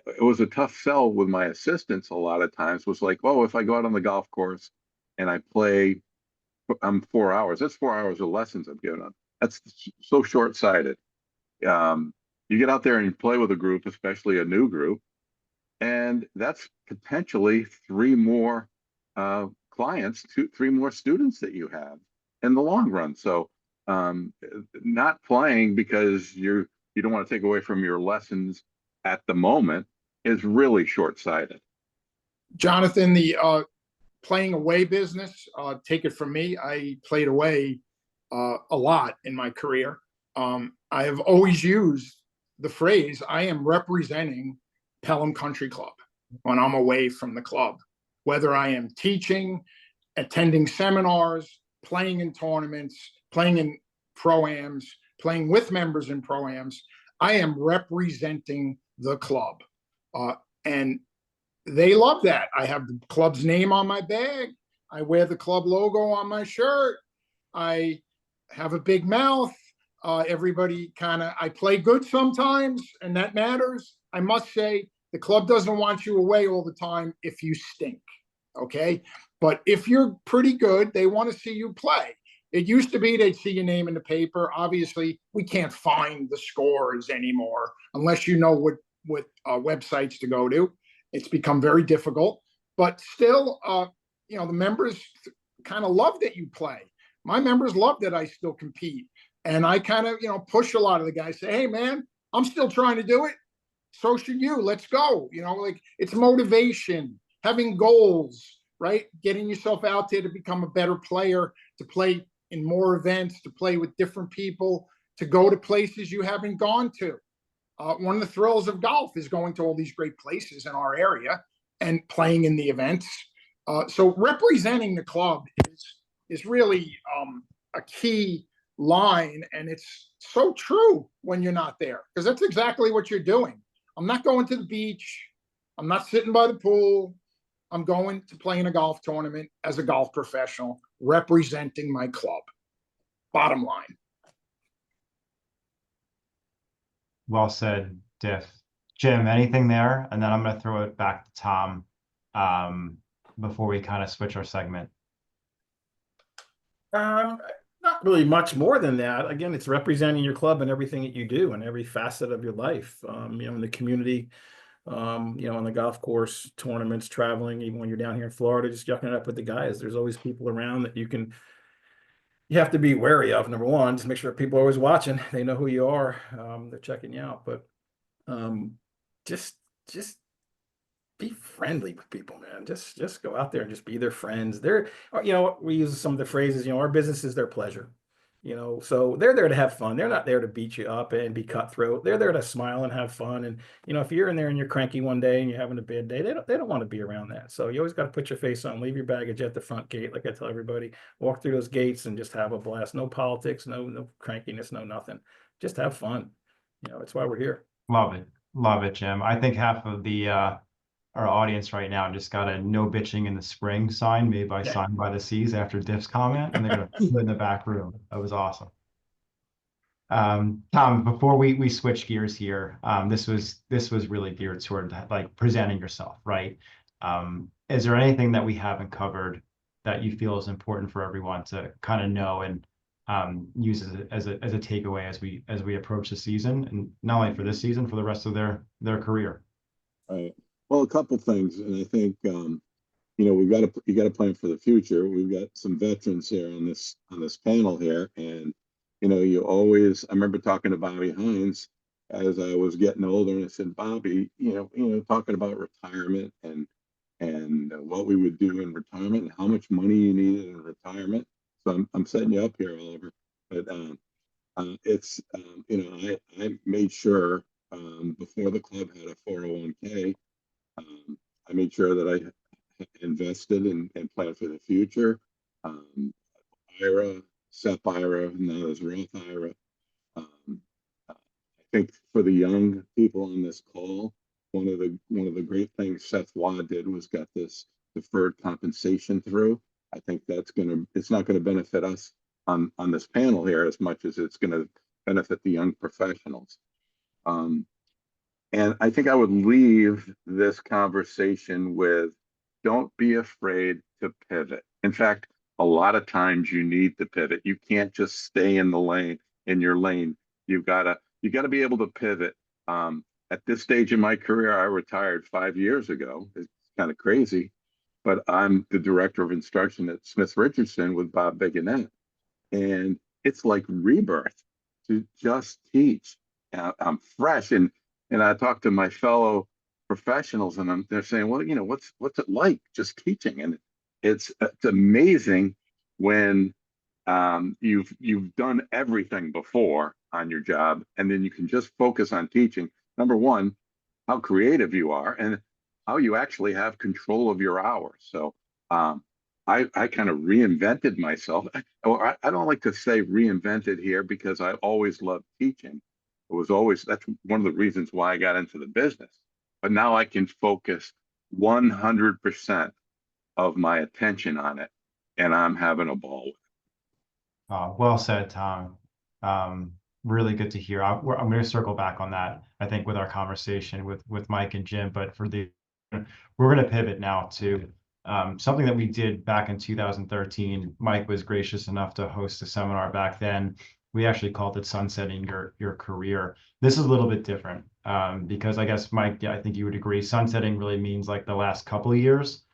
Speaker 4: it was a tough sell with my assistants. A lot of times was like, oh, if I go out on the golf course and I play, I'm 4 hours. That's 4 hours of lessons I'm giving them. That's so short-sighted. You get out there and you play with a group, especially a new group, and that's potentially 3 more clients, 3 more students that you have in the long run. So not playing because you don't want to take away from your lessons at the moment is really short-sighted.
Speaker 5: Jonathan, the playing away business, take it from me. I played away a lot in my career. I have always used the phrase, I am representing Pelham Country Club when I'm away from the club. Whether I am teaching, attending seminars, playing in tournaments, playing in pro-ams, playing with members in pro-ams, I am representing the club. And they love that. I have the club's name on my bag. I wear the club logo on my shirt. I have a big mouth. Everybody I play good sometimes, and that matters. I must say, the club doesn't want you away all the time if you stink, okay? But if you're pretty good, they want to see you play. It used to be they'd see your name in the paper. Obviously, we can't find the scores anymore unless you know what websites to go to. It's become very difficult. But still, the members kind of love that you play. My members love that I still compete. And I kind of, push a lot of the guys, say, hey, man, I'm still trying to do it. So should you. Let's go. Like it's motivation, having goals, right? Getting yourself out there to become a better player, to play in more events, to play with different people, to go to places you haven't gone to. One of the thrills of golf is going to all these great places in our area and playing in the events. So representing the club is really a key line, and it's so true when you're not there, because that's exactly what you're doing. I'm not going to the beach. I'm not sitting by the pool. I'm going to play in a golf tournament as a golf professional, representing my club. Bottom line.
Speaker 3: Well said, Diff. Jim, anything there? And then I'm going to throw it back to Tom before we kind of switch our segment.
Speaker 6: Not really much more than that. Again, it's representing your club and everything that you do in every facet of your life. In the community, on the golf course, tournaments, traveling, even when you're down here in Florida, just yucking it up with the guys. There's always people around that you have to be wary of. Number one, just make sure people are always watching. They know who you are. They're checking you out, but just be friendly with people, man. Just go out there and just be their friends. We use some of the phrases, our business is their pleasure, so they're there to have fun. They're not there to beat you up and be cutthroat. They're there to smile and have fun. And, if you're in there and you're cranky one day and you're having a bad day, they don't want to be around that. So you always got to put your face on, leave your baggage at the front gate. Like I tell everybody, walk through those gates and just have a blast. No politics, no crankiness, no nothing. Just have fun. That's why we're here.
Speaker 3: Love it, Jim. I think half of our audience right now just got a no bitching in the spring sign made by Sign by the Seas after Diff's comment, and they're going to put it in the back room. That was awesome. Tom, before we switch gears here, this was really geared toward like presenting yourself, right? Is there anything that we haven't covered that you feel is important for everyone to kind of know and use as a takeaway as we approach the season, and not only for this season, for the rest of their career?
Speaker 4: Right. Well, a couple things, and I think you got to plan for the future. We've got some veterans here on this panel here, and I remember talking to Bobby Hines as I was getting older, and I said, Bobby, talking about retirement and what we would do in retirement and how much money you needed in retirement. So I'm setting you up here, Oliver, but it's I made sure before the club had a 401k. I made sure that I invested and planned for the future. IRA, SEP IRA, now there's Roth IRA. I think for the young people on this call, one of the great things Seth Waugh did was got this deferred compensation through. I think it's not gonna benefit us on this panel here as much as it's gonna benefit the young professionals. And I think I would leave this conversation with, don't be afraid to pivot. In fact, a lot of times you need to pivot. You can't just stay in your lane. You gotta be able to pivot. At this stage in my career, I retired 5 years ago. It's kind of crazy, but I'm the director of instruction at Smith Richardson with Bob Bigonette. And it's like rebirth to just teach. I'm fresh, and I talk to my fellow professionals, and they're saying, well, what's it like just teaching? And it's amazing when you've done everything before on your job, and then you can just focus on teaching. Number one, how creative you are, and how you actually have control of your hours. So I kind of reinvented myself. I don't like to say reinvented here, because I always loved teaching. That's one of the reasons why I got into the business. But now I can focus 100% of my attention on it, and I'm having a ball with it.
Speaker 3: Well said, Tom. Really good to hear. I'm going to circle back on that, I think, with our conversation with Mike and Jim. But we're going to pivot now to something that we did back in 2013. Mike was gracious enough to host a seminar back then. We actually called it Sunsetting Your Career. This is a little bit different because I guess, Mike, I think you would agree, sunsetting really means like the last couple of years.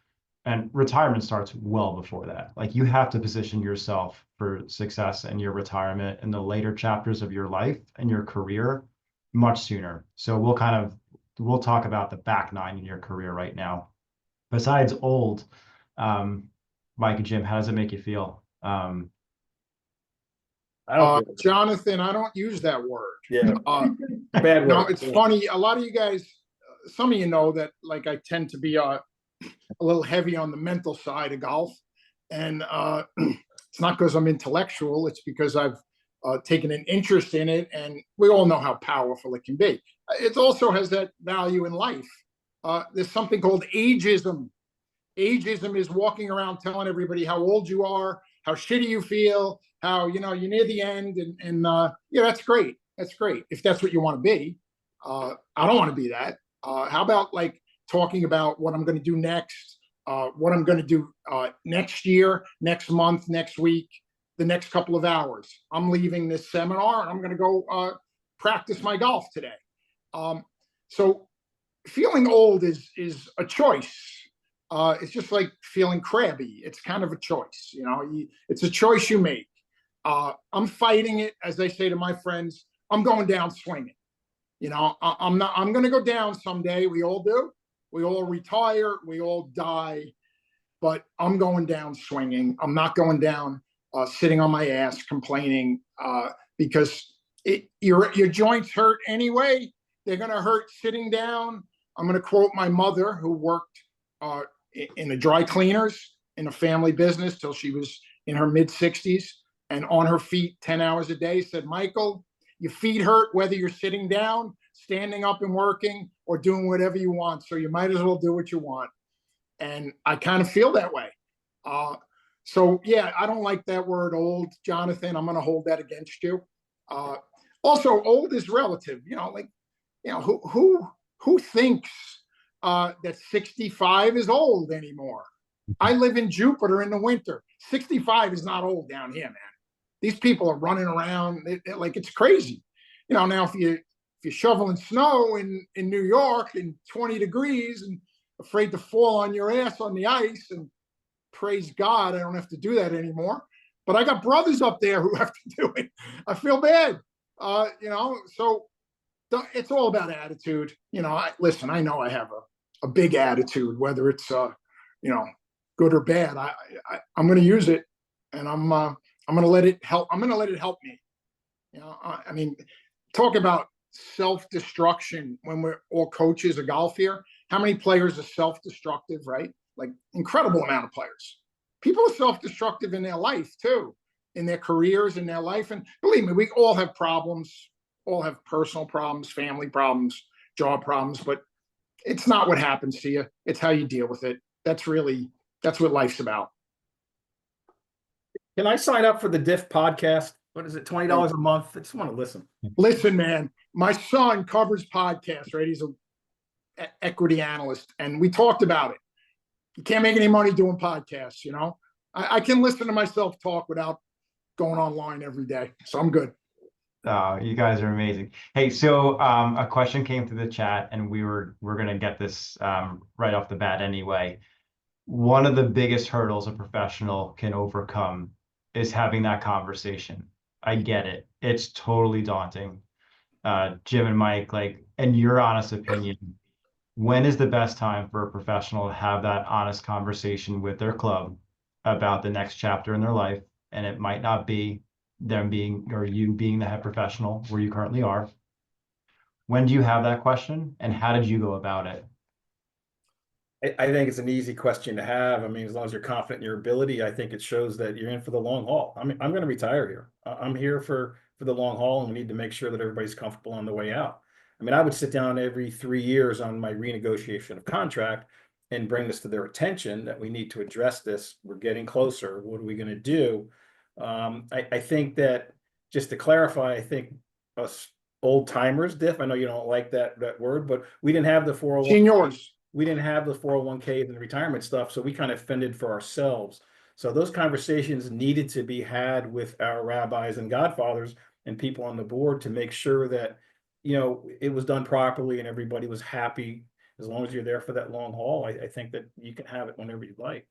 Speaker 3: And retirement starts well before that. Like you have to position yourself for success in your retirement in the later chapters of your life and your career much sooner. So we'll talk about the back nine in your career right now. Besides old, Mike and Jim, how does it make you feel?
Speaker 6: I don't feel
Speaker 5: Jonathan, I don't use that word.
Speaker 6: yeah,
Speaker 5: No,
Speaker 6: bad word.
Speaker 5: it's funny. A lot of you guys, some of you know that like I tend to be a little heavy on the mental side of golf. And it's not because I'm intellectual, it's because I've taken an interest in it. And we all know how powerful it can be. It also has that value in life. There's something called ageism. Ageism is walking around telling everybody how old you are, how shitty you feel, how you're near the end, and yeah, that's great. That's great if that's what you want to be. I don't want to be that. How about like talking about what I'm going to do next, what I'm going to do next year, next month, next week, the next couple of hours. I'm leaving this seminar and I'm going to go practice my golf today. So feeling old is a choice. It's just like feeling crabby. It's kind of a choice, it's a choice you make. I'm fighting it, as I say to my friends. I'm going down swinging. I'm going to go down someday. We all do. We all retire. We all die. But I'm going down swinging. I'm not going down sitting on my ass complaining because your joints hurt anyway. They're going to hurt sitting down. I'm going to quote my mother, who worked in the dry cleaners in a family business till she was in her mid-60s, and on her feet 10 hours a day, said, Michael, your feet hurt whether you're sitting down, standing up and working, or doing whatever you want. So you might as well do what you want. And I kind of feel that way. So yeah, I don't like that word old, Jonathan. I'm going to hold that against you. Also, old is relative. Who thinks that 65 is old anymore? I live in Jupiter in the winter. 65 is not old down here, man. These people are running around like it's crazy. Now if you're shoveling snow in New York in 20 degrees and afraid to fall on your ass on the ice, and praise God, I don't have to do that anymore. But I got brothers up there who have to do it. I feel bad. So it's all about attitude. Listen, I know I have a big attitude, whether it's good or bad. I'm going to use it, and I'm going to let it help. I'm going to let it help me. Talk about self-destruction when we're all coaches of golf here. How many players are self-destructive, right? Like incredible amount of players. People are self-destructive in their life too, in their careers, in their life. And believe me, we all have problems, all have personal problems, family problems, job problems, but it's not what happens to you. It's how you deal with it. That's what life's about.
Speaker 6: Can I sign up for the Diff podcast? What is it, $20 a month? I just want to listen.
Speaker 5: Listen, man, my son covers podcasts, right? He's an equity analyst, and we talked about it. You can't make any money doing podcasts, I can listen to myself talk without going online every day. So I'm good.
Speaker 3: Oh, you guys are amazing. Hey, so a question came through the chat, and we're going to get this right off the bat anyway. One of the biggest hurdles a professional can overcome is having that conversation. I get it. It's totally daunting. Jim and Mike, in your honest opinion, when is the best time for a professional to have that honest conversation with their club about the next chapter in their life? And it might not be them being, or you being the head professional where you currently are. When do you have that question, and how did you go about it?
Speaker 6: I think it's an easy question to have. As long as you're confident in your ability, I think it shows that you're in for the long haul. I'm going to retire here. I'm here for the long haul, and we need to make sure that everybody's comfortable on the way out. I would sit down every 3 years on my renegotiation of contract and bring this to their attention that we need to address this. We're getting closer. What are we going to do? I think that, just to clarify, I think us old timers, Diff, I know you don't like that word, but we didn't have the 401.
Speaker 5: Seniors.
Speaker 6: We didn't have the 401k and the retirement stuff, so we kind of fended for ourselves. So those conversations needed to be had with our rabbis and godfathers and people on the board to make sure that, it was done properly and everybody was happy as long as you're there for that long haul, I think that you can have it whenever you'd like.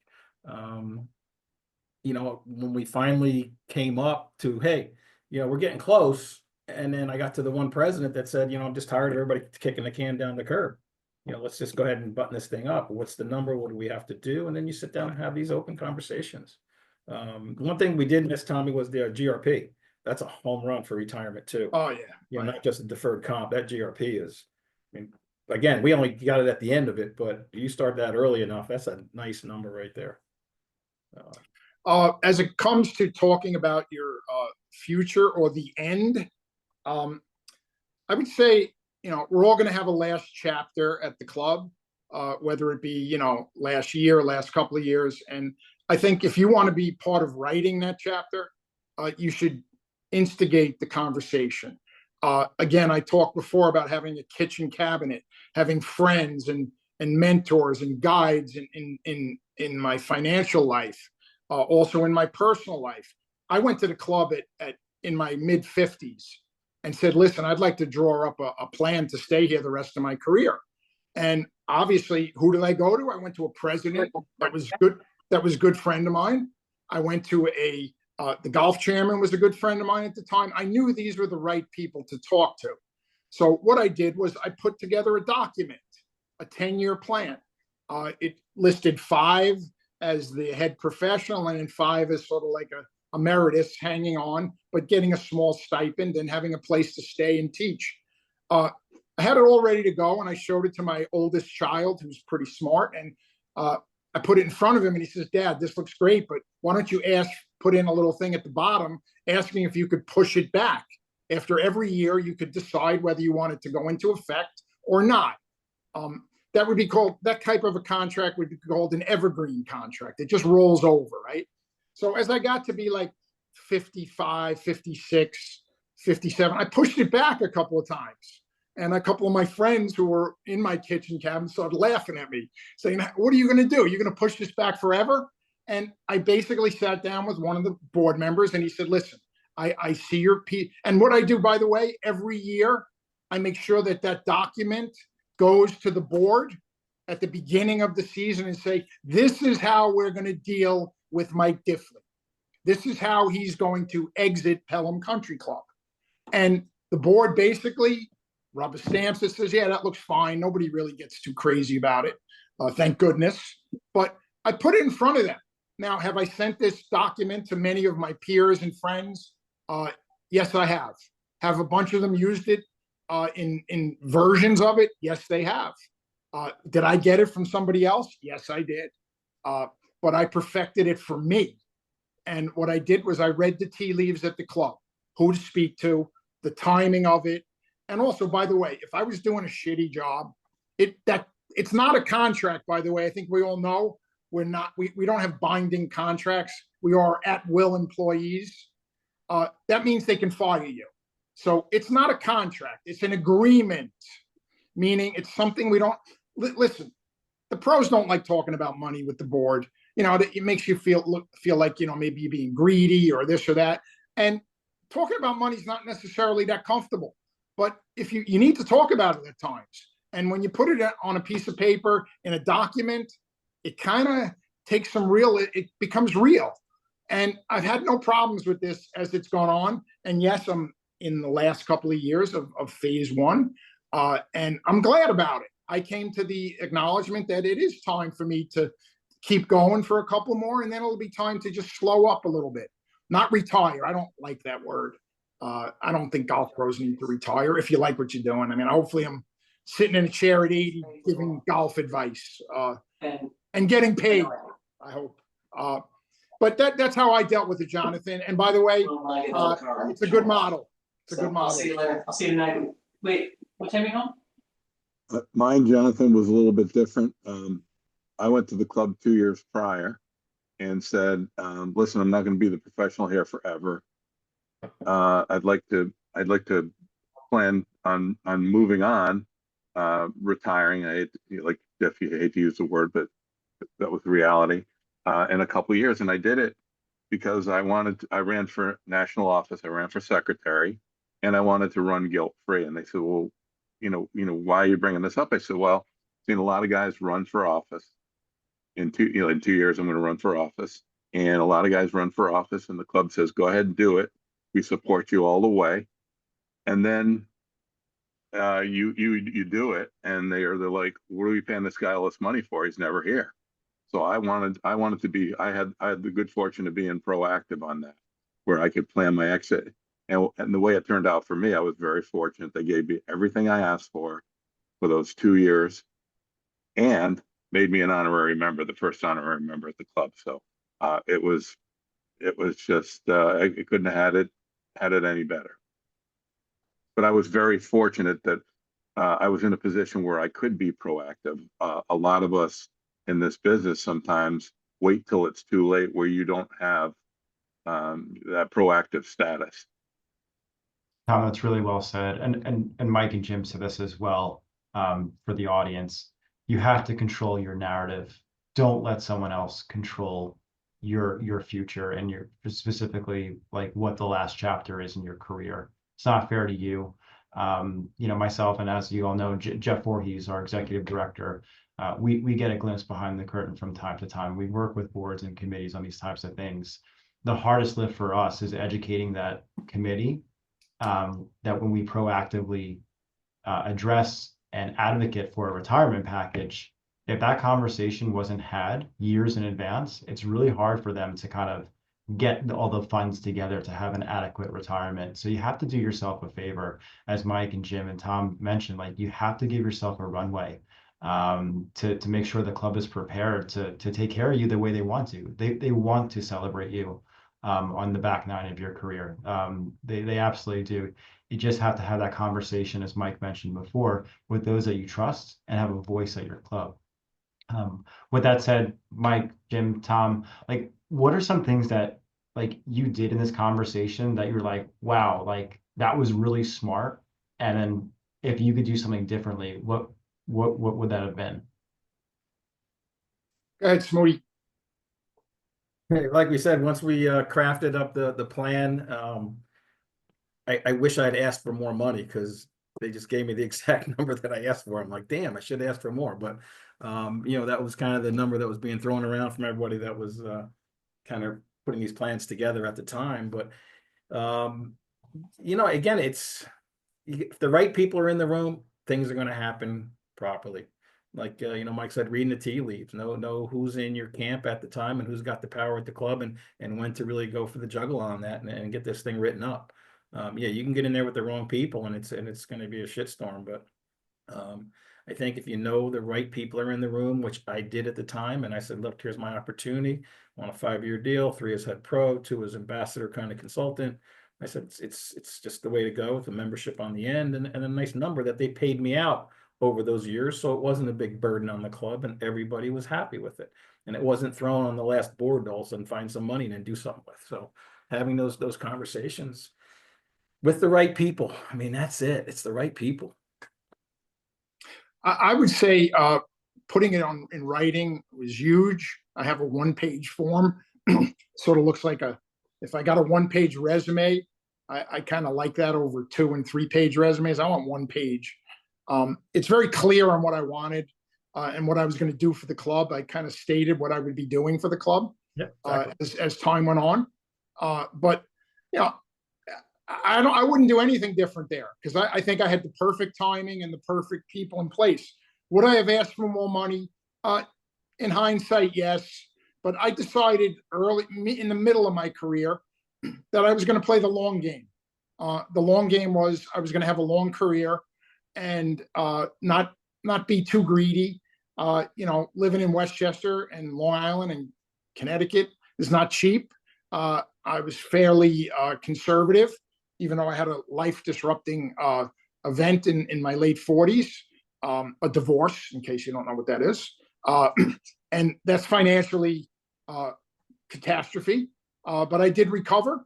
Speaker 6: You know, when we finally came up to, hey, you know, we're getting close. And then I got to the one president that said, you know, I'm just tired of everybody kicking the can down the curb. You know, let's just go ahead and button this thing up. What's the number? What do we have to do? And then you sit down and have these open conversations. One thing we did miss, Tommy, was the GRP. That's a home run for retirement too.
Speaker 5: Oh, yeah.
Speaker 6: You know, not just a deferred comp. That GRP is, I mean, again, we only got it at the end of it, but you start that early enough, that's a nice number right there.
Speaker 5: As it comes to talking about your future or the end, I would say, you know, we're all going to have a last chapter at the club, whether it be, you know, last year, last couple of years. And I think if you want to be part of writing that chapter, you should instigate the conversation. Again, I talked before about having a kitchen cabinet, having friends and mentors and guides in my financial life, also in my personal life. I went to the club in my mid-50s and said, listen, I'd like to draw up a plan to stay here the rest of my career. And obviously, who did I go to? I went to a president that was good. That was a good friend of mine. I went to the golf chairman was a good friend of mine at the time. I knew these were the right people to talk to. So what I did was I put together a document, a 10-year plan. It listed 5 as the head professional and then 5 as sort of like a emeritus hanging on, but getting a small stipend and having a place to stay and teach. I had it all ready to go, and I showed it to my oldest child, who's pretty smart, and I put it in front of him, and he says, Dad, this looks great, but why don't you put in a little thing at the bottom asking if you could push it back. After every year, you could decide whether you wanted to go into effect or not. That would be called, that type of a contract would be called an evergreen contract. It just rolls over, right? So as I got to be like 55, 56, 57, I pushed it back a couple of times. And a couple of my friends who were in my kitchen cabinet started laughing at me, saying, what are you going to do? You're going to push this back forever? And I basically sat down with one of the board members, and he said, listen, I see your piece. And what I do, by the way, every year, I make sure that that document goes to the board at the beginning of the season and say, this is how we're going to deal with Mike Diffley. This is how he's going to exit Pelham Country Club. And the board basically rubber stamps it, says, yeah, that looks fine. Nobody really gets too crazy about it. Thank goodness. But I put it in front of them. Now, have I sent this document to many of my peers and friends? Yes, I have. Have a bunch of them used it in versions of it? Yes, they have. Did I get it from somebody else? Yes, I did. But I perfected it for me. And what I did was I read the tea leaves at the club, who to speak to, the timing of it. And also, by the way, if I was doing a shitty job, it's not a contract, by the way. I think we all know we don't have binding contracts. We are at-will employees. That means they can fire you. So it's not a contract. It's an agreement, meaning it's something we don't listen. The pros don't like talking about money with the board. You know, it makes you feel like, you know, maybe you're being greedy or this or that. And talking about money is not necessarily that comfortable. But if you need to talk about it at times. And when you put it on a piece of paper in a document, it kind of takes some it becomes real. And I've had no problems with this as it's gone on. And yes, I'm in the last couple of years of phase 1. And I'm glad about it. I came to the acknowledgement that it is time for me to keep going for a couple more, and then it'll be time to just slow up a little bit. Not retire. I don't like that word. I don't think golf pros need to retire if you like what you're doing. I mean, hopefully I'm sitting in a chair at 80 giving golf advice and getting paid, I hope. But that's how I dealt with it, Jonathan. And by the way, it's a good model. It's a good model.
Speaker 7: I'll see you later. I'll see you tonight. Wait, what time are you home?
Speaker 4: Mine, Jonathan, was a little bit different. I went to the club 2 years prior and said, listen, I'm not going to be the professional here forever. I'd like to plan on moving on, retiring. Like Jeff, you hate to use the word, but that was the reality. In a couple of years, and I did it because I ran for national office, I ran for secretary, and I wanted to run guilt free. And they said, well, you know, why are you bringing this up? I said, well, seen a lot of guys run for office. In 2 years, I'm going to run for office. And a lot of guys run for office and the club says, go ahead and do it. We support you all the way. And then you do it and they're like, what are we paying this guy all this money for? He's never here. So I wanted to be, I had the good fortune of being proactive on that, where I could plan my exit. And the way it turned out for me, I was very fortunate. They gave me everything I asked for those 2 years and made me an honorary member, the first honorary member at the club. So it was just, I couldn't have had it any better. But I was very fortunate that I was in a position where I could be proactive. A lot of us in this business sometimes wait till it's too late, where you don't have that proactive status.
Speaker 3: Tom, that's really well said. And Mike and Jim said this as well, for the audience. You have to control your narrative. Don't let someone else control your future and your specifically like what the last chapter is in your career. It's not fair to you. Myself, and as you all know, Jeff Voorhees, our executive director, we get a glimpse behind the curtain from time to time. We work with boards and committees on these types of things. The hardest lift for us is educating that committee that when we proactively address and advocate for a retirement package, if that conversation wasn't had years in advance, it's really hard for them to kind of get all the funds together to have an adequate retirement. So you have to do yourself a favor, as Mike and Jim and Tom mentioned, like you have to give yourself a runway to make sure the club is prepared to take care of you the way they want to. They want to celebrate you on the back nine of your career. They absolutely do. You just have to have that conversation, as Mike mentioned before, with those that you trust and have a voice at your club. With that said, Mike, Jim, Tom, like what are some things that like you did in this conversation that you're like, wow, like that was really smart? And then if you could do something differently, what would that have been?
Speaker 5: Go ahead, Smoothie.
Speaker 6: Hey, like we said, once we crafted up the plan, I wish I'd asked for more money because they just gave me the exact number that I asked for. I'm like, damn, I should have asked for more. But that was kind of the number that was being thrown around from everybody that was kind of putting these plans together at the time. But again, it's if the right people are in the room, things are going to happen properly. Like Mike said, reading the tea leaves, know who's in your camp at the time and who's got the power at the club and when to really go for the juggle on that and get this thing written up. You can get in there with the wrong people and it's going to be a shitstorm. But I think if you know the right people are in the room, which I did at the time, and I said, look, here's my opportunity. I want a 5-year deal, 3 as head pro, 2 as ambassador kind of consultant. I said, it's just the way to go with the membership on the end and a nice number that they paid me out over those years. So it wasn't a big burden on the club and everybody was happy with it. And it wasn't thrown on the last board to all of a sudden find some money and do something with. So having those conversations with the right people, I mean, that's it. It's the right people.
Speaker 5: I would say putting it in writing was huge. I have a 1-page form. Sort of looks like if I got a 1-page resume, I kind of like that over 2- and 3-page resumes. I want 1 page. It's very clear on what I wanted and what I was going to do for the club. I kind of stated what I would be doing for the club exactly. As time went on. But I wouldn't do anything different there because I think I had the perfect timing and the perfect people in place. Would I have asked for more money? In hindsight, yes. But I decided early in the middle of my career that I was going to play the long game. The long game was I was going to have a long career and not be too greedy. Living in Westchester and Long Island and Connecticut is not cheap. I was fairly conservative, even though I had a life-disrupting event in my late 40s, a divorce, in case you don't know what that is. And that's financially catastrophe. But I did recover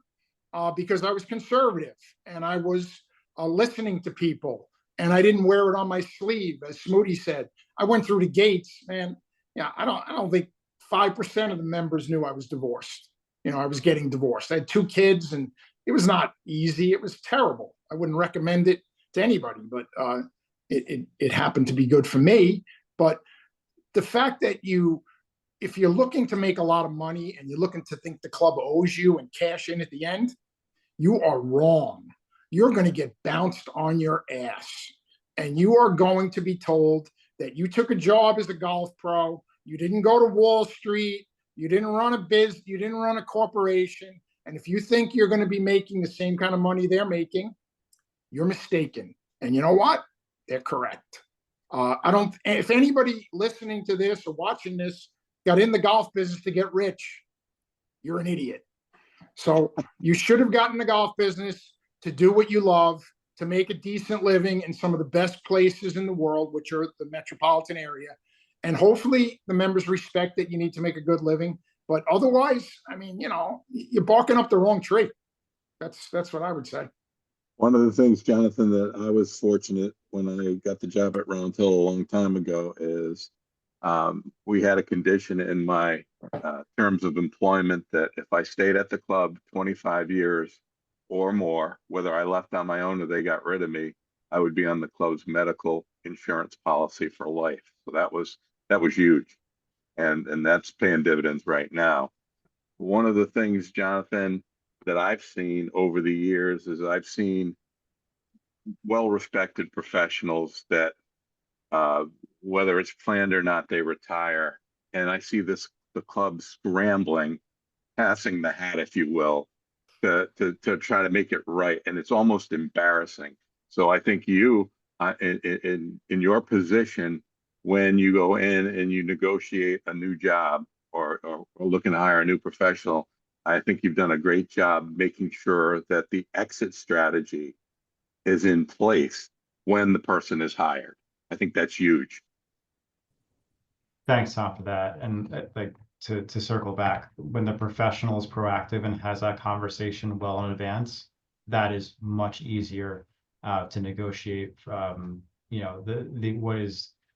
Speaker 5: because I was conservative and I was listening to people and I didn't wear it on my sleeve. As Smoothie said, I went through the gates, man. Yeah, I don't think 5% of the members knew I was divorced. I was getting divorced. I had 2 kids and it was not easy. It was terrible. I wouldn't recommend it to anybody, but it happened to be good for me. But the fact that if you're looking to make a lot of money and you're looking to think the club owes you and cash in at the end, you are wrong. You're going to get bounced on your ass. And you are going to be told that you took a job as a golf pro. You didn't go to Wall Street. You didn't run you didn't run a corporation. And if you think you're going to be making the same kind of money they're making, you're mistaken. And you know what? They're correct. If anybody listening to this or watching this got in the golf business to get rich, you're an idiot. So you should have gotten the golf business to do what you love, to make a decent living in some of the best places in the world, which are the metropolitan area. And hopefully the members respect that you need to make a good living. But otherwise, I mean, you're barking up the wrong tree. That's what I would say.
Speaker 4: One of the things, Jonathan, that I was fortunate when I got the job at Round Hill a long time ago is we had a condition in my terms of employment that if I stayed at the club 25 years or more, whether I left on my own or they got rid of me, I would be on the club's medical insurance policy for life. So that was huge. And that's paying dividends right now. One of the things, Jonathan, that I've seen over the years is I've seen well-respected professionals that whether it's planned or not, they retire. And I see the club scrambling, passing the hat, if you will, to try to make it right. And it's almost embarrassing. So I think you, in your position, when you go in and you negotiate a new job or looking to hire a new professional, I think you've done a great job making sure that the exit strategy is in place when the person is hired. I think that's huge.
Speaker 3: Thanks, Tom, for that. And like to circle back, when the professional is proactive and has that conversation well in advance, that is much easier to negotiate.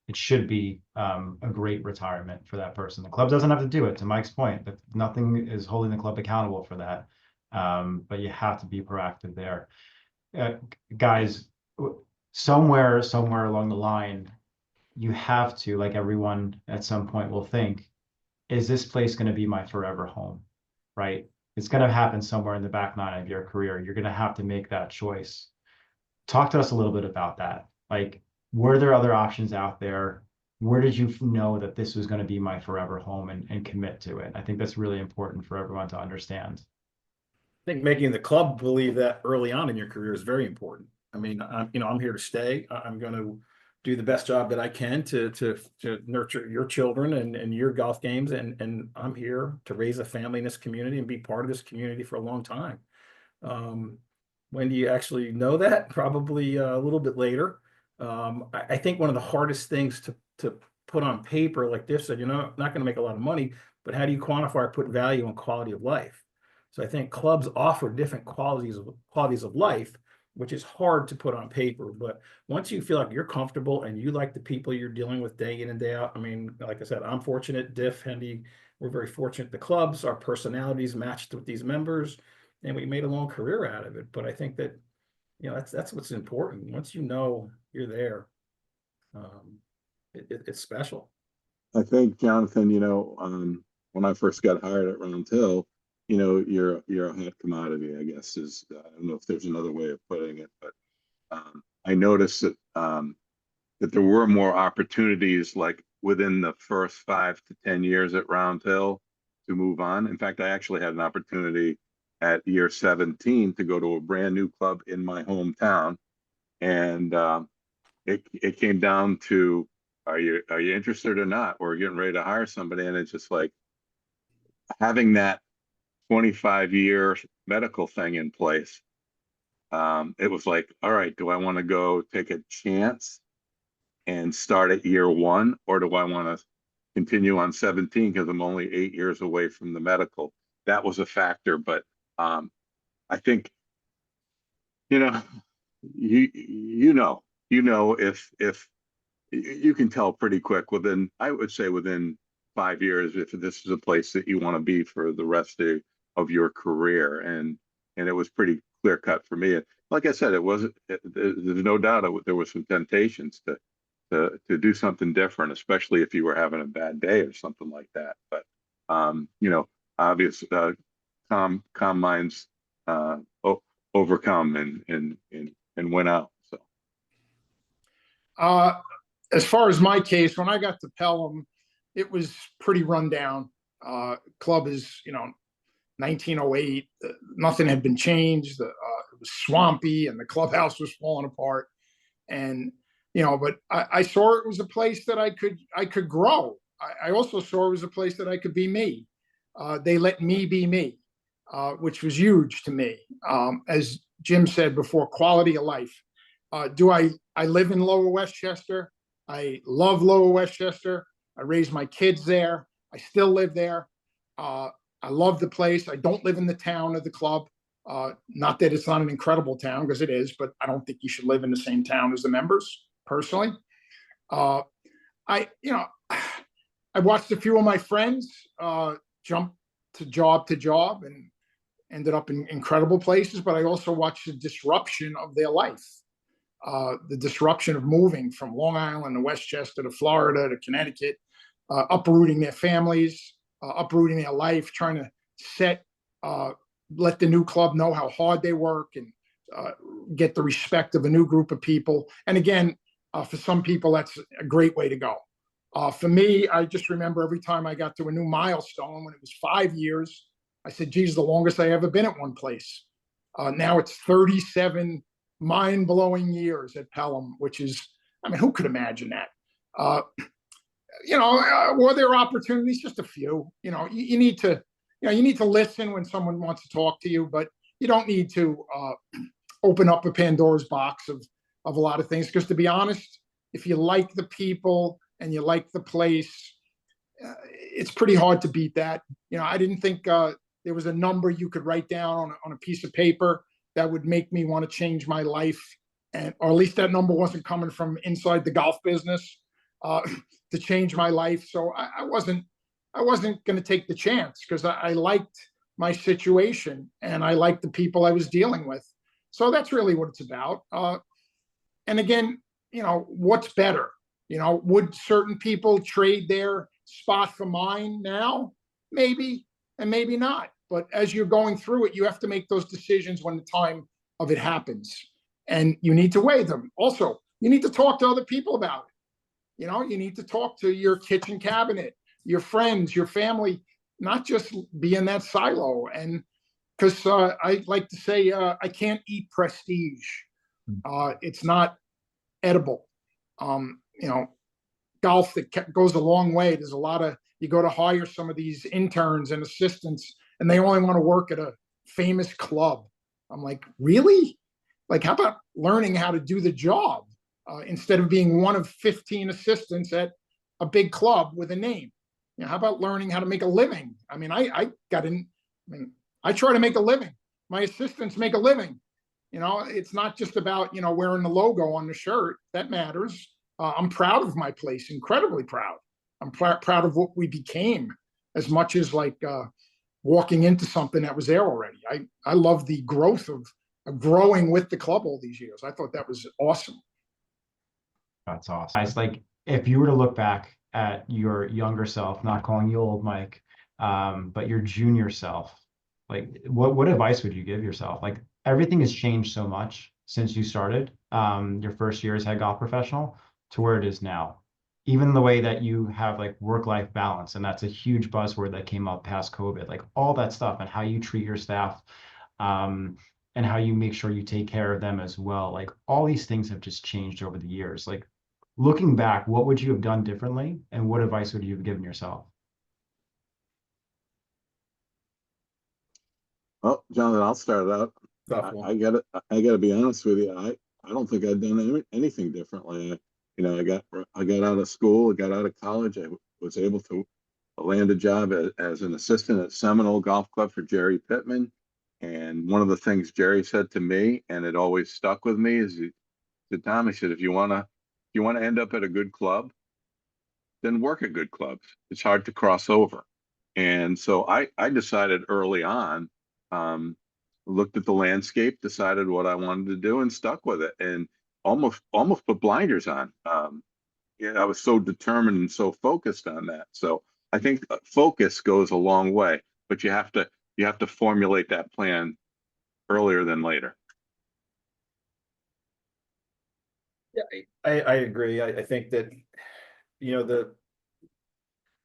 Speaker 3: It should be a great retirement for that person. The club doesn't have to do it. To Mike's point, that nothing is holding the club accountable for that. But you have to be proactive there, guys. Somewhere along the line, you have to, like everyone at some point will think, is this place going to be my forever home? Right? It's going to happen somewhere in the back nine of your career. You're going to have to make that choice. Talk to us a little bit about that. Like, were there other options out there? Where did you know that this was going to be my forever home and commit to it? I think that's really important for everyone to understand.
Speaker 6: I think making the club believe that early on in your career is very important. I mean, I'm here to stay. I'm going to do the best job that I can to nurture your children and your golf games. And I'm here to raise a family in this community and be part of this community for a long time. When do you actually know that? Probably a little bit later. I think one of the hardest things to put on paper, like Diff said, not going to make a lot of money, but how do you quantify or put value on quality of life? So I think clubs offer different qualities of life, which is hard to put on paper. But once you feel like you're comfortable and you like the people you're dealing with day in and day out, I mean, like I said, I'm fortunate, Diff, Hendy, we're very fortunate. The clubs, our personalities matched with these members, and we made a long career out of it. But I think that, that's what's important. Once you know you're there, it's special.
Speaker 4: I think, Jonathan, when I first got hired at Round Hill, you're a hot commodity, I guess I don't know if there's another way of putting it, but I noticed that that there were more opportunities like within the first 5 to 10 years at Round Hill to move on. In fact, I actually had an opportunity at year 17 to go to a brand new club in my hometown, and it came down to, are you interested or not? We're getting ready to hire somebody, and it's just like having that 25-year medical thing in place. It was like, all right, do I want to go take a chance and start at year 1, or do I want to continue on 17 because I'm only 8 years away from the medical? That was a factor, but I think if you can tell pretty quick I would say within 5 years if this is a place that you want to be for the rest of your career, and it was pretty clear cut for me. Like I said, there's no doubt there was some temptations to to do something different, especially if you were having a bad day or something like that. But you know, obvious calm minds overcome and went out. So
Speaker 5: As far as my case, when I got to Pelham, it was pretty run down. Club is, 1908. Nothing had been changed. It was swampy, and the clubhouse was falling apart. And but I saw it was a place that I could grow. I also saw it was a place that I could be me. They let me be me, which was huge to me. As Jim said before, quality of life. I live in Lower Westchester. I love Lower Westchester. I raised my kids there. I still live there. I love the place. I don't live in the town of the club. Not that it's not an incredible town, because it is, but I don't think you should live in the same town as the members, personally. I watched a few of my friends jump to job and ended up in incredible places, but I also watched the disruption of their life. The disruption of moving from Long Island to Westchester to Florida to Connecticut, uprooting their families, uprooting their life, trying to let the new club know how hard they work and get the respect of a new group of people. And again, for some people, that's a great way to go. For me, I just remember every time I got to a new milestone, when it was 5 years, I said, geez, the longest I ever been at one place. Now it's 37 mind-blowing years at Pelham, which is, who could imagine that? Were there opportunities? Just a few. You need to listen when someone wants to talk to you, but you don't need to open up a Pandora's box of a lot of things. Because to be honest, if you like the people and you like the place, it's pretty hard to beat that. I didn't think there was a number you could write down on a piece of paper that would make me want to change my life, or at least that number wasn't coming from inside the golf business to change my life. So I wasn't going to take the chance, because I liked my situation and I liked the people I was dealing with. So that's really what it's about. And again, what's better? Would certain people trade their spot for mine now? Maybe, and maybe not. But as you're going through it, you have to make those decisions when the time of it happens. And you need to weigh them. Also, you need to talk to other people about it. You need to talk to your kitchen cabinet, your friends, your family, not just be in that silo. And because I like to say, I can't eat prestige. It's not edible. Golf that goes a long way. There's a lot of, you go to hire some of these interns and assistants, and they only want to work at a famous club. I'm like, really? Like, how about learning how to do the job instead of being one of 15 assistants at a big club with a name? How about learning how to make a living? I try to make a living. My assistants make a living. It's not just about, wearing the logo on the shirt. That matters. I'm proud of my place, incredibly proud. I'm proud of what we became, as much as walking into something that was there already. I love the growth of growing with the club all these years. I thought that was awesome.
Speaker 3: That's awesome. It's like, if you were to look back at your younger self, not calling you old Mike, but your junior self, what advice would you give yourself? Everything has changed so much since you started your first year as head golf professional to where it is now. Even the way that you have work-life balance, and that's a huge buzzword that came up past COVID, all that stuff, and how you treat your staff, and how you make sure you take care of them as well. All these things have just changed over the years. Looking back, what would you have done differently, and what advice would you have given yourself?
Speaker 4: Well, Jonathan, I'll start it out. I gotta be honest with you. I don't think I'd done anything differently. I got out of school, I got out of college. I was able to land a job as an assistant at Seminole Golf Club for Jerry Pittman. And one of the things Jerry said to me, and it always stuck with me, is he said, Tom, he said, if you want to end up at a good club, then work at good clubs. It's hard to cross over. And so I decided early on, looked at the landscape, decided what I wanted to do, and stuck with it, and almost put blinders on. I was so determined and so focused on that. So I think focus goes a long way, but you have to formulate that plan earlier than later.
Speaker 6: Yeah, I agree. I think that, you know,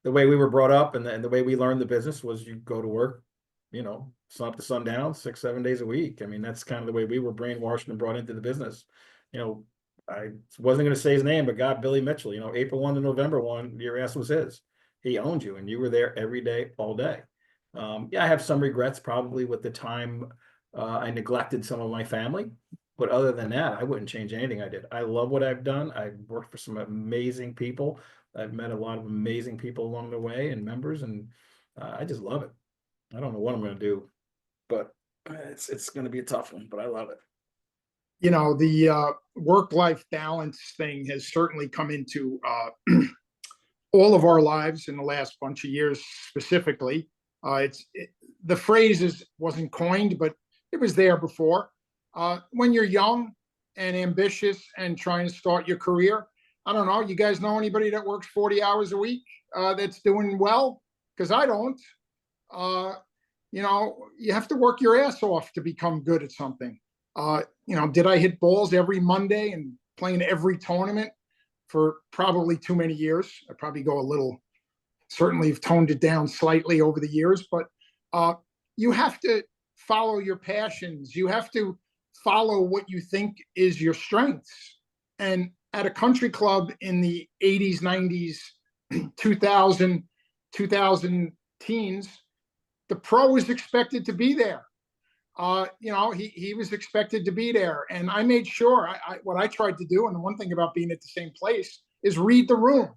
Speaker 6: the way we were brought up and the way we learned the business was you go to work, you know, sun up to sundown, 6, 7 days a week. I mean, that's kind of the way we were brainwashed and brought into the business. You know, I wasn't going to say his name, but God, Billy Mitchell, you know, April 1 to November 1, your ass was his. He owned you and you were there every day, all day. Yeah, I have some regrets probably with the time I neglected some of my family. But other than that, I wouldn't change anything I did. I love what I've done. I've worked for some amazing people. I've met a lot of amazing people along the way and members, and I just love it. I don't know what I'm going to do, but it's going to be a tough one, but I love it.
Speaker 5: You know, the work-life balance thing has certainly come into all of our lives in the last bunch of years specifically. The phrase wasn't coined, but it was there before. When you're young and ambitious and trying to start your career, I don't know, you guys know anybody that works 40 hours a week that's doing well? Because I don't. You know, you have to work your ass off to become good at something. You know, did I hit balls every Monday and play in every tournament for probably too many years? I probably go a little, certainly have toned it down slightly over the years, but you have to follow your passions. You have to follow what you think is your strengths. And at a country club in the 80s, 90s, 2000 teens, the pro is expected to be there. You know, he was expected to be there. And I made sure what I tried to do, and the one thing about being at the same place is read the room.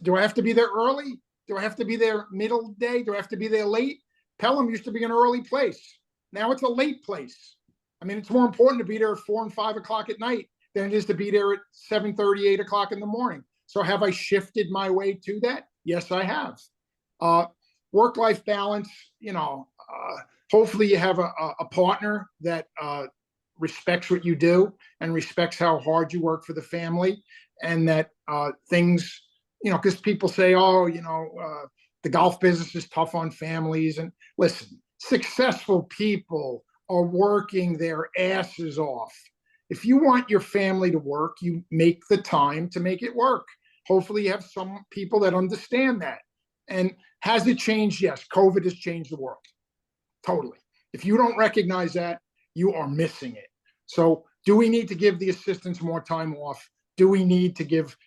Speaker 5: Do I have to be there early? Do I have to be there middle day? Do I have to be there late? Pelham used to be an early place. Now it's a late place. I mean, it's more important to be there at 4 and 5 o'clock at night than it is to be there at 7:30, 8 o'clock in the morning. So have I shifted my way to that? Yes, I have. Work-life balance, you know, hopefully you have a partner that respects what you do and respects how hard you work for the family, and that things, you know, because people say, oh, you know, the golf business is tough on families. And listen, successful people are working their asses off. If you want your family to work, you make the time to make it work. Hopefully you have some people that understand that. And has it changed? Yes, COVID has changed the world. Totally. If you don't recognize that, you are missing it. So do we need to give the assistants more time off? Do we need to give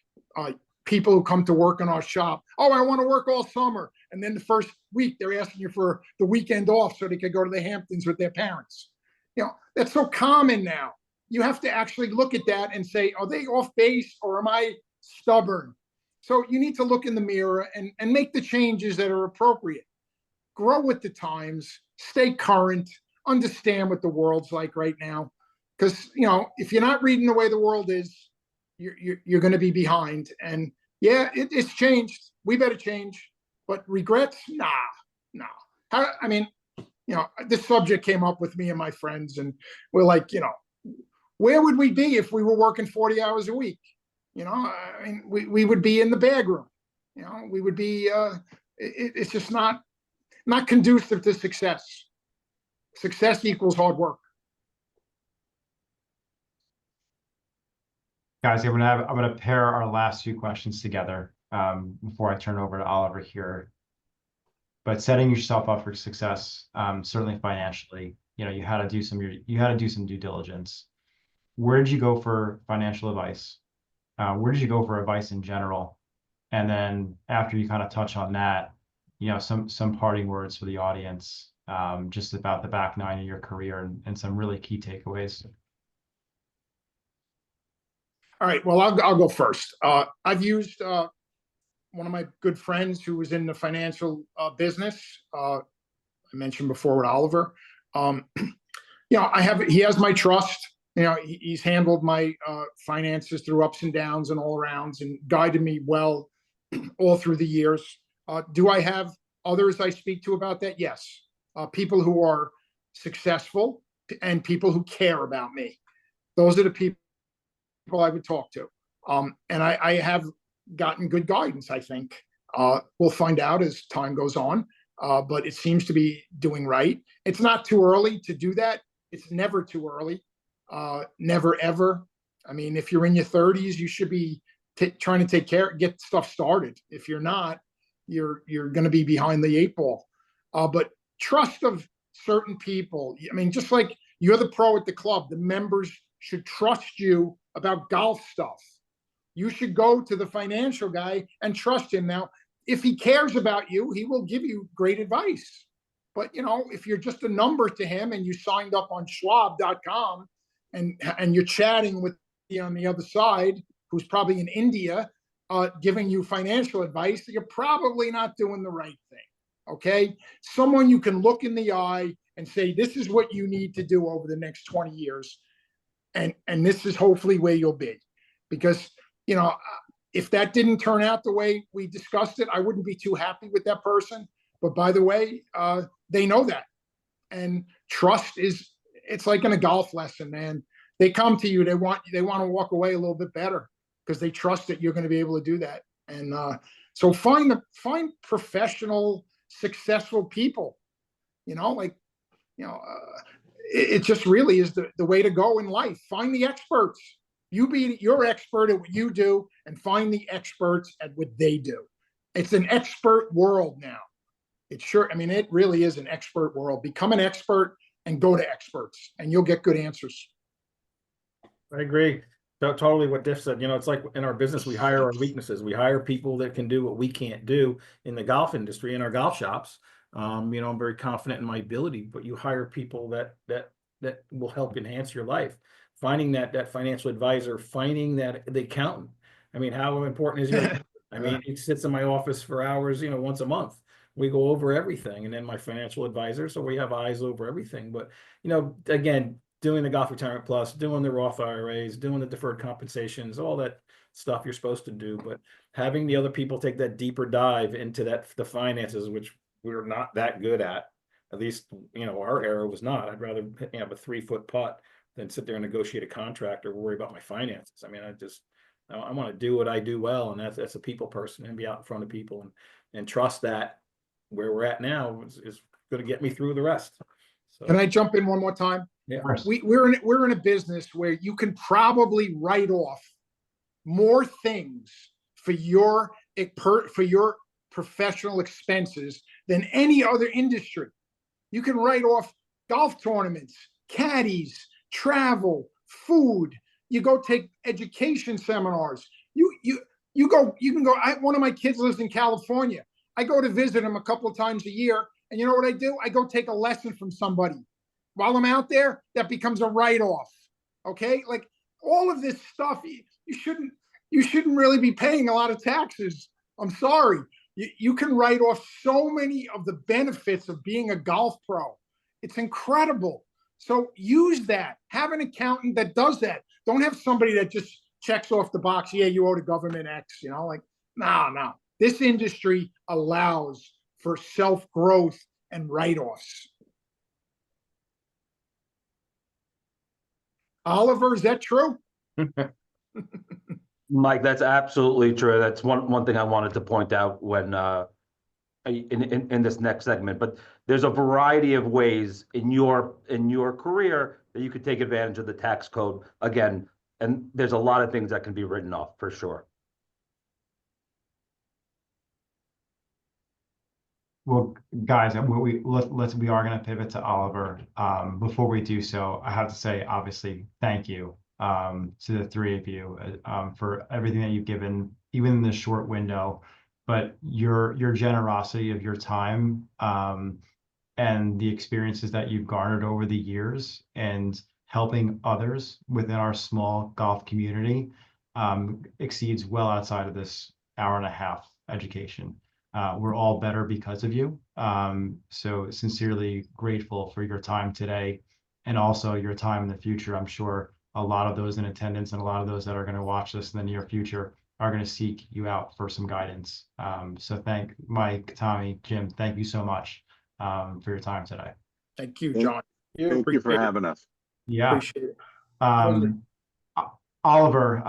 Speaker 5: people who come to work in our shop, oh, I want to work all summer, and then the first week they're asking you for the weekend off so they could go to the Hamptons with their parents? You know, that's so common now. You have to actually look at that and say, are they off base or am I stubborn? So you need to look in the mirror and make the changes that are appropriate. Grow with the times, stay current, understand what the world's like right now. Because, you know, if you're not reading the way the world is, you're going to be behind. And yeah, it's changed. We better change. But regrets? Nah. I mean, you know, this subject came up with me and my friends, and we're like, you know, where would we be if we were working 40 hours a week? You know, I mean, we would be in the bag room. You know, we would be, it's just not conducive to success. Success equals hard work.
Speaker 3: Guys, I'm gonna pair our last few questions together before I turn over to Oliver here. But setting yourself up for success, certainly financially, you know, you had to do some due diligence. Where did you go for financial advice? Where did you go for advice in general? And then after you kind of touch on that, you know, some parting words for the audience, just about the back nine of your career and some really key takeaways.
Speaker 5: All right, well, I'll go first. I've used one of my good friends who was in the financial business. I mentioned before with Oliver. You know, he has my trust. You know, he's handled my finances through ups and downs and all arounds and guided me well all through the years. Do I have others I speak to about that? Yes. People who are successful and people who care about me. Those are the people I would talk to. And I have gotten good guidance, I think. We'll find out as time goes on, but it seems to be doing right. It's not too early to do that. It's never too early. Never, ever. I mean, if you're in your 30s, you should be trying to get stuff started. If you're not, you're going to be behind the 8 ball. But trust of certain people. I mean, just like you're the pro at the club, the members should trust you about golf stuff. You should go to the financial guy and trust him. Now, if he cares about you, he will give you great advice. But, you know, if you're just a number to him and you signed up on schwab.com and you're chatting with on the other side, who's probably in India, giving you financial advice, you're probably not doing the right thing. Okay. Someone you can look in the eye and say, this is what you need to do over the next 20 years. And this is hopefully where you'll be. Because, you know, if that didn't turn out the way we discussed it, I wouldn't be too happy with that person. But by the way, they know that. And trust is, it's like in a golf lesson, man. They come to you, they want to walk away a little bit better because they trust that you're going to be able to do that. And so find professional, successful people, you know, like, you know, it just really is the way to go in life. Find the experts. You be your expert at what you do and find the experts at what they do. It's an expert world now. It sure, I mean, it really is an expert world. Become an expert and go to experts and you'll get good answers.
Speaker 6: I agree. Totally what Diff said. You know, it's like in our business, we hire our weaknesses. We hire people that can do what we can't do in the golf industry, in our golf shops. You know, I'm very confident in my ability, but you hire people that will help enhance your life. Finding that financial advisor, finding the accountant. I mean, how important is your, I mean, he sits in my office for hours, you know, once a month. We go over everything. And then my financial advisor, so we have eyes over everything. But, you know, again, doing the Golf Retirement Plus, doing the Roth IRAs, doing the deferred compensations, all that stuff you're supposed to do. But having the other people take that deeper dive into the finances, which we're not that good at least, you know, our era was not. I'd rather have a 3-foot putt than sit there and negotiate a contract or worry about my finances. I mean, I want to do what I do well. And that's a people person and be out in front of people and trust that where we're at now is going to get me through the rest. So,
Speaker 5: can I jump in one more time?
Speaker 6: Yeah.
Speaker 5: We're in a business where you can probably write off more things for your professional expenses than any other industry. You can write off golf tournaments, caddies, travel, food. You go take education seminars. You can go. One of my kids lives in California. I go to visit him a couple of times a year, and you know what I do? I go take a lesson from somebody. While I'm out there, that becomes a write-off. Okay, like all of this stuff, you shouldn't really be paying a lot of taxes. I'm sorry. You can write off so many of the benefits of being a golf pro. It's incredible. So use that. Have an accountant that does that. Don't have somebody that just checks off the box. Yeah, you owe the government X. You know, like no. This industry allows for self-growth and write-offs. Oliver, is that true?
Speaker 8: Mike, that's absolutely true. That's one thing I wanted to point out when in this next segment. But there's a variety of ways in your career that you could take advantage of the tax code again, and there's a lot of things that can be written off for sure.
Speaker 3: Well, guys, we are going to pivot to Oliver. Before we do so, I have to say, obviously, thank you to the three of you for everything that you've given, even in this short window. But your generosity of your time and the experiences that you've garnered over the years and helping others within our small golf community exceeds well outside of this hour and a half education. We're all better because of you. So sincerely grateful for your time today and also your time in the future. I'm sure a lot of those in attendance and a lot of those that are going to watch this in the near future are going to seek you out for some guidance. So thank Mike, Tommy, Jim, thank you so much for your time today.
Speaker 5: Thank you, John.
Speaker 4: Thank you for having us.
Speaker 3: Yeah.
Speaker 5: Appreciate it.
Speaker 3: Oliver,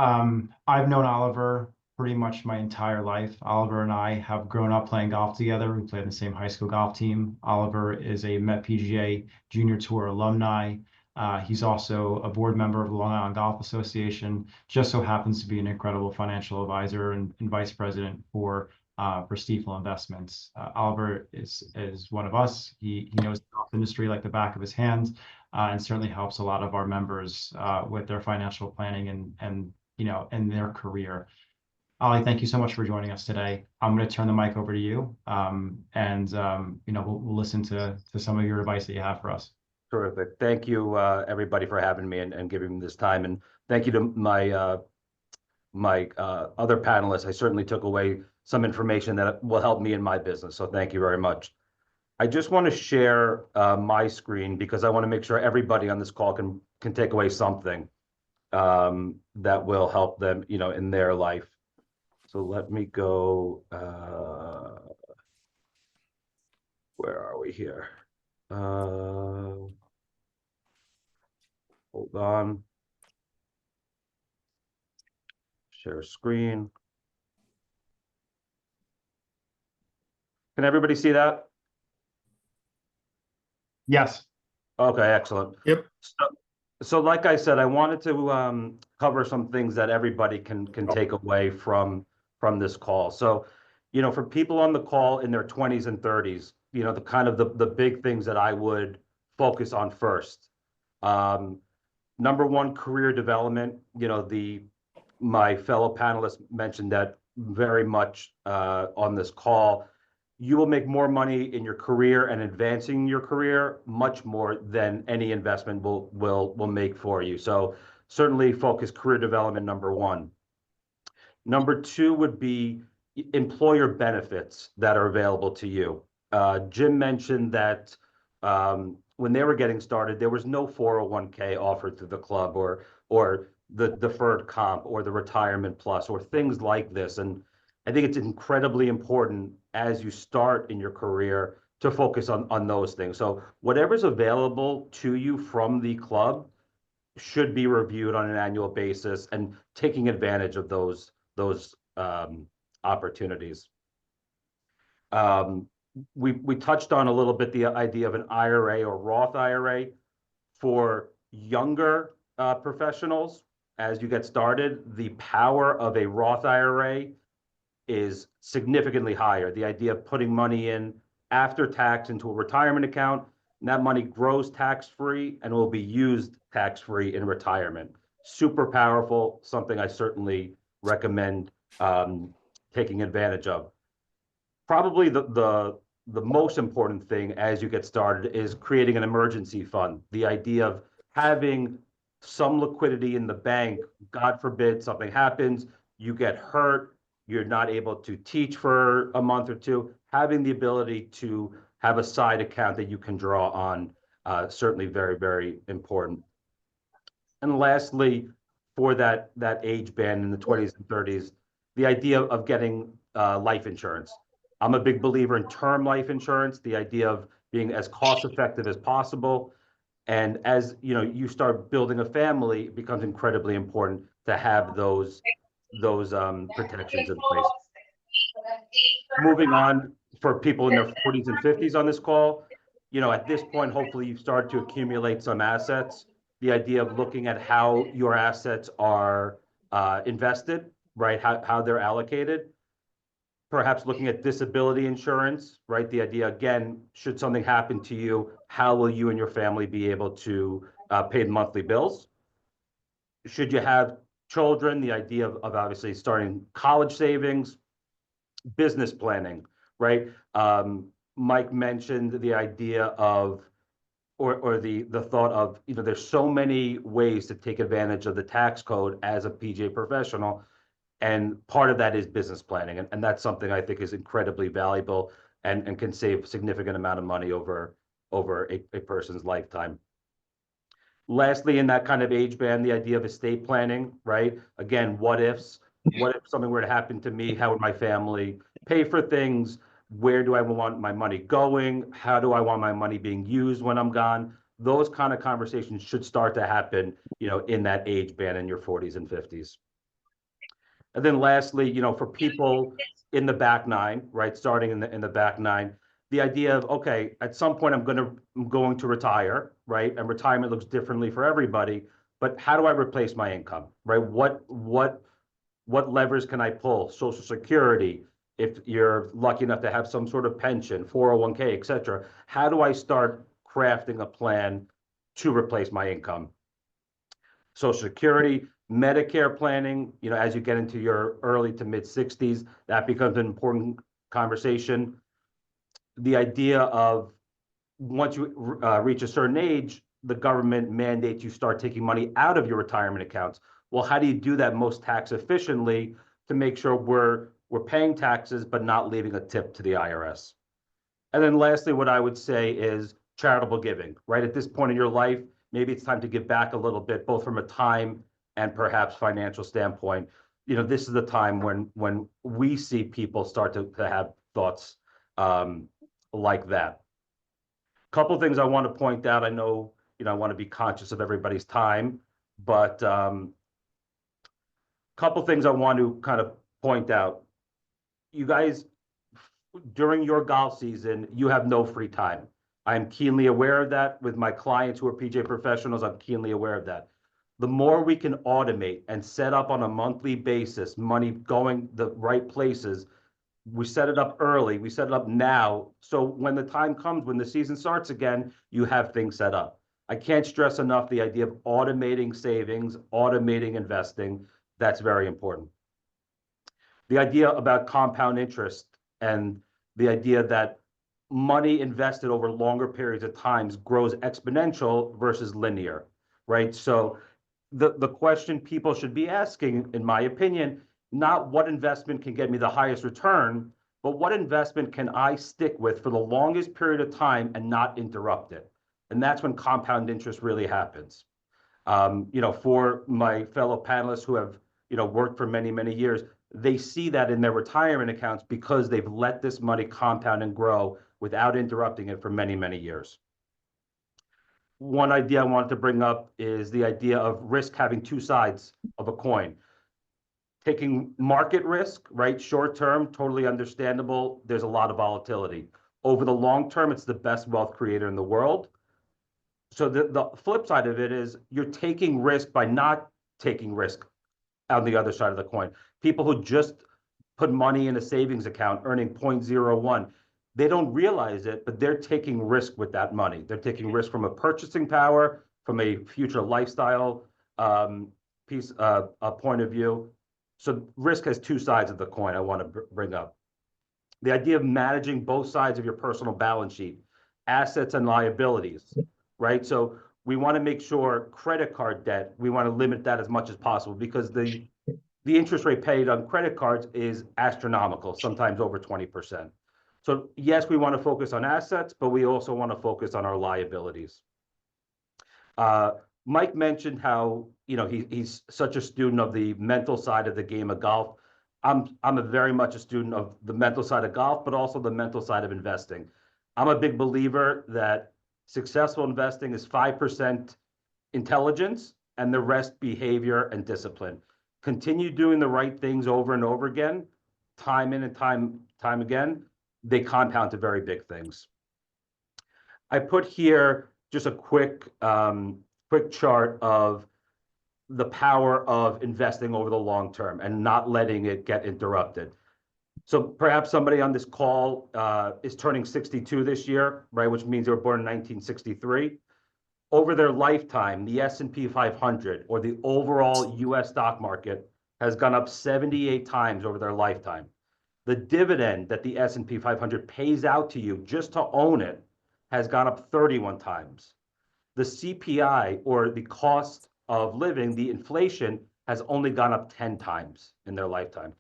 Speaker 3: I've known Oliver pretty much my entire life. Oliver and I have grown up playing golf together. We played in the same high school golf team. Oliver is a Met PGA Junior Tour alumni. He's also a board member of the Long Island Golf Association, just so happens to be an incredible financial advisor and vice president for Stifel Investments. Oliver is one of us. He knows the golf industry like the back of his hand, and certainly helps a lot of our members with their financial planning and in their career. Ollie, thank you so much for joining us today. I'm going to turn the mic over to you, and we'll listen to some of your advice that you have for us.
Speaker 8: Terrific. Thank you, everybody, for having me and giving me this time. And thank you to my other panelists. I certainly took away some information that will help me in my business. So thank you very much. I just want to share my screen because I want to make sure everybody on this call can take away something that will help them, in their life. So let me go. Where are we here? Hold on. Share screen. Can everybody see that?
Speaker 3: Yes.
Speaker 8: Okay, excellent.
Speaker 5: Yep.
Speaker 8: So like I said, I wanted to cover some things that everybody can take away from this call. So, for people on the call in their 20s and 30s, the big things that I would focus on first. Number one, career development. My fellow panelists mentioned that very much on this call. You will make more money in your career and advancing your career much more than any investment will make for you. So certainly focus career development, number one. Number two would be employer benefits that are available to you. Jim mentioned that when they were getting started, there was no 401k offered through the club or the deferred comp or the retirement plus or things like this. And I think it's incredibly important as you start in your career to focus on those things. So whatever's available to you from the club should be reviewed on an annual basis and taking advantage of those opportunities. We touched on a little bit the idea of an IRA or Roth IRA for younger professionals. As you get started, the power of a Roth IRA is significantly higher. The idea of putting money in after tax into a retirement account, and that money grows tax-free and will be used tax-free in retirement. Super powerful, something I certainly recommend taking advantage of. Probably the most important thing as you get started is creating an emergency fund. The idea of having some liquidity in the bank, God forbid something happens, you get hurt, you're not able to teach for a month or two, having the ability to have a side account that you can draw on, certainly very, very important. And lastly, for that age band in the 20s and 30s, the idea of getting life insurance. I'm a big believer in term life insurance, the idea of being as cost effective as possible. And as you start building a family, it becomes incredibly important to have those protections in place. Moving on, for people in their 40s and 50s on this call, at this point, hopefully you've started to accumulate some assets. The idea of looking at how your assets are invested, right? How they're allocated. Perhaps looking at disability insurance, right? The idea, again, should something happen to you, how will you and your family be able to pay the monthly bills? Should you have children, the idea of obviously starting college savings, business planning, right? Mike mentioned the idea of, or the thought of, there's so many ways to take advantage of the tax code as a PGA professional. And part of that is business planning. And that's something I think is incredibly valuable and can save a significant amount of money over a person's lifetime. Lastly, in that kind of age band, the idea of estate planning, right? Again, what ifs? What if something were to happen to me? How would my family pay for things? Where do I want my money going? How do I want my money being used when I'm gone? those kind of conversations should start to happen, in that age band in your 40s and 50s. And then lastly, for people in the back nine, right, starting in the back nine, the idea of, okay, at some point I'm going to retire, right? And retirement looks differently for everybody, but how do I replace my income, right? What levers can I pull? Social Security, if you're lucky enough to have some sort of pension, 401k, et cetera. How do I start crafting a plan to replace my income? Social Security, Medicare planning, as you get into your early to mid 60s, that becomes an important conversation. The idea of once you reach a certain age, the government mandates you start taking money out of your retirement accounts. Well, how do you do that most tax efficiently to make sure we're paying taxes but not leaving a tip to the IRS? And then lastly, what I would say is charitable giving, right? At this point in your life, maybe it's time to give back a little bit, both from a time and perhaps financial standpoint. This is the time when we see people start to have thoughts like that. Couple things I want to point out. I know, I want to be conscious of everybody's time, but couple things I want to kind of point out. You guys, during your golf season, you have no free time. I'm keenly aware of that. With my clients who are PGA professionals, I'm keenly aware of that. The more we can automate and set up on a monthly basis, money going the right places, we set it up early, we set it up now, so when the time comes, when the season starts again, you have things set up. I can't stress enough the idea of automating savings, automating investing. That's very important. The idea about compound interest and the idea that money invested over longer periods of times grows exponential versus linear, right? So the question people should be asking, in my opinion, not what investment can get me the highest return, but what investment can I stick with for the longest period of time and not interrupt it? And that's when compound interest really happens. For my fellow panelists who have, worked for many, many years, they see that in their retirement accounts because they've let this money compound and grow without interrupting it for many, many years. One idea I wanted to bring up is the idea of risk having two sides of a coin. Taking market risk, right? Short term, totally understandable. There's a lot of volatility. Over the long term, it's the best wealth creator in the world. So the flip side of it is you're taking risk by not taking risk on the other side of the coin. People who just put money in a savings account earning 0.01, they don't realize it, but they're taking risk with that money. They're taking risk from a purchasing power, from a future lifestyle point of view. So risk has two sides of the coin I want to bring up. The idea of managing both sides of your personal balance sheet, assets and liabilities, right? So we want to make sure credit card debt, we want to limit that as much as possible because the interest rate paid on credit cards is astronomical, sometimes over 20%. So yes, we want to focus on assets, but we also want to focus on our liabilities. Mike mentioned how, he's such a student of the mental side of the game of golf. I'm very much a student of the mental side of golf, but also the mental side of investing. I'm a big believer that successful investing is 5% intelligence and the rest behavior and discipline. Continue doing the right things over and over again, time in and time again, they compound to very big things. I put here just a quick chart of the power of investing over the long term and not letting it get interrupted. So perhaps somebody on this call is turning 62 this year, right? Which means they were born in 1963. Over their lifetime, the S&P 500 or the overall US stock market has gone up 78 times over their lifetime. The dividend that the S&P 500 pays out to you just to own it has gone up 31 times. The CPI, or the cost of living, the inflation, has only gone up 10 times in their lifetime.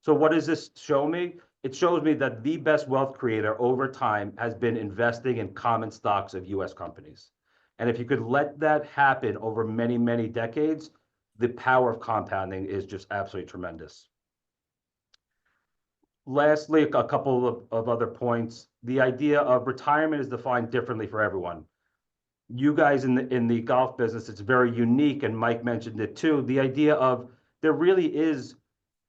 Speaker 8: So what does this show me? It shows me that the best wealth creator over time has been investing in common stocks of US companies. And if you could let that happen over many, many decades, the power of compounding is just absolutely tremendous. Lastly, a couple of other points. The idea of retirement is defined differently for everyone. you guys in the golf business, it's very unique, and Mike mentioned it too. The idea of there really is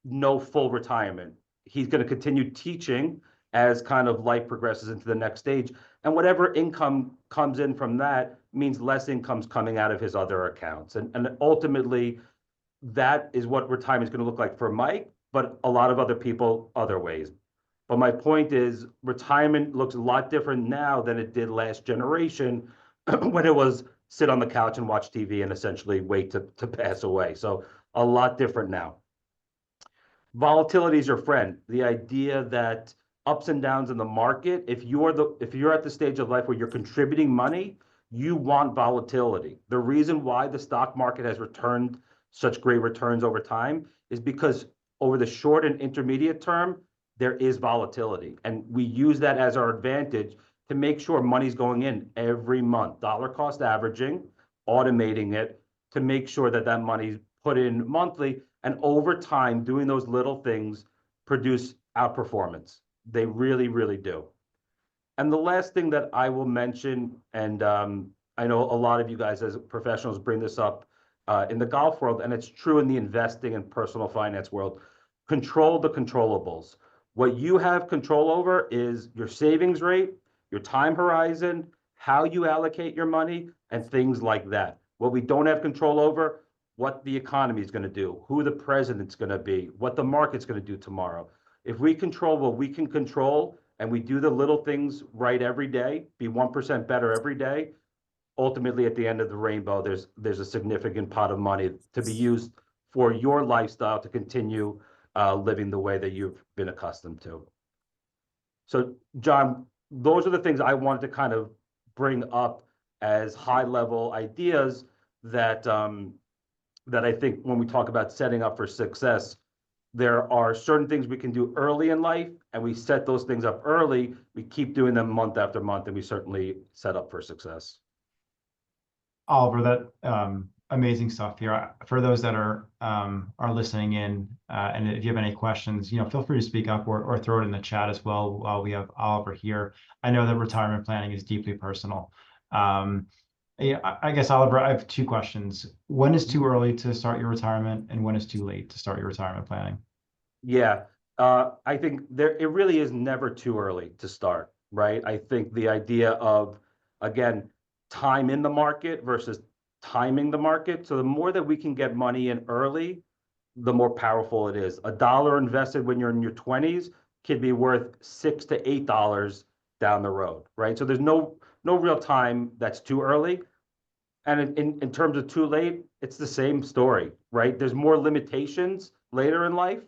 Speaker 8: no full retirement. He's going to continue teaching as kind of life progresses into the next stage. And whatever income comes in from that means less income's coming out of his other accounts. And ultimately, that is what retirement is going to look like for Mike, but a lot of other people other ways. But my point is retirement looks a lot different now than it did last generation when it was sit on the couch and watch TV and essentially wait to pass away. So a lot different now. Volatility is your friend. The idea that ups and downs in the market, if you're at the stage of life where you're contributing money, you want volatility. The reason why the stock market has returned such great returns over time is because over the short and intermediate term, there is volatility. And we use that as our advantage to make sure money's going in every month, dollar cost averaging, automating it to make sure that that money's put in monthly, and over time, doing those little things produce outperformance. They really, really do. And the last thing that I will mention, and I know a lot of you guys as professionals bring this up in the golf world, and it's true in the investing and personal finance world, control the controllables. What you have control over is your savings rate, your time horizon, how you allocate your money, and things like that. What we don't have control over, what the economy is going to do, who the president's going to be, what the market's going to do tomorrow. If we control what we can control and we do the little things right every day, be 1% better every day, ultimately at the end of the rainbow, there's a significant pot of money to be used for your lifestyle to continue living the way that you've been accustomed to. So, John, those are the things I wanted to kind of bring up as high-level ideas that that I think when we talk about setting up for success, there are certain things we can do early in life, and we set those things up early. We keep doing them month after month, and we certainly set up for success.
Speaker 3: Oliver, that amazing stuff here. For those that are listening in, and if you have any questions, feel free to speak up or throw it in the chat as well while we have Oliver here. I know that retirement planning is deeply personal. Yeah, I guess, Oliver, I have two questions. When is too early to start your retirement, and when is too late to start your retirement planning?
Speaker 8: Yeah, I think it really is never too early to start, right? I think the idea of, again, time in the market versus timing the market. So the more that we can get money in early, the more powerful it is. $1 invested when you're in your 20s can be worth $6 to $8 down the road, right? So there's no real time that's too early. And in terms of too late, it's the same story, right? There's more limitations later in life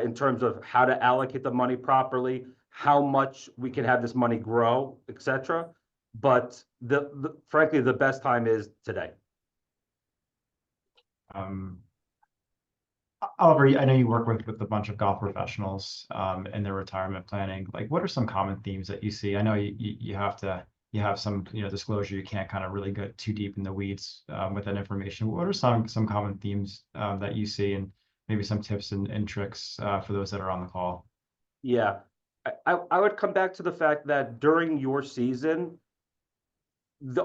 Speaker 8: in terms of how to allocate the money properly, how much we can have this money grow, etc. But frankly, the best time is today.
Speaker 3: Oliver, I know you work with a bunch of golf professionals in their retirement planning. Like, what are some common themes that you see? I know you have some disclosure. You can't kind of really go too deep in the weeds with that information. What are some common themes that you see, and maybe some tips and tricks for those that are on the call?
Speaker 8: Yeah, I would come back to the fact that during your season,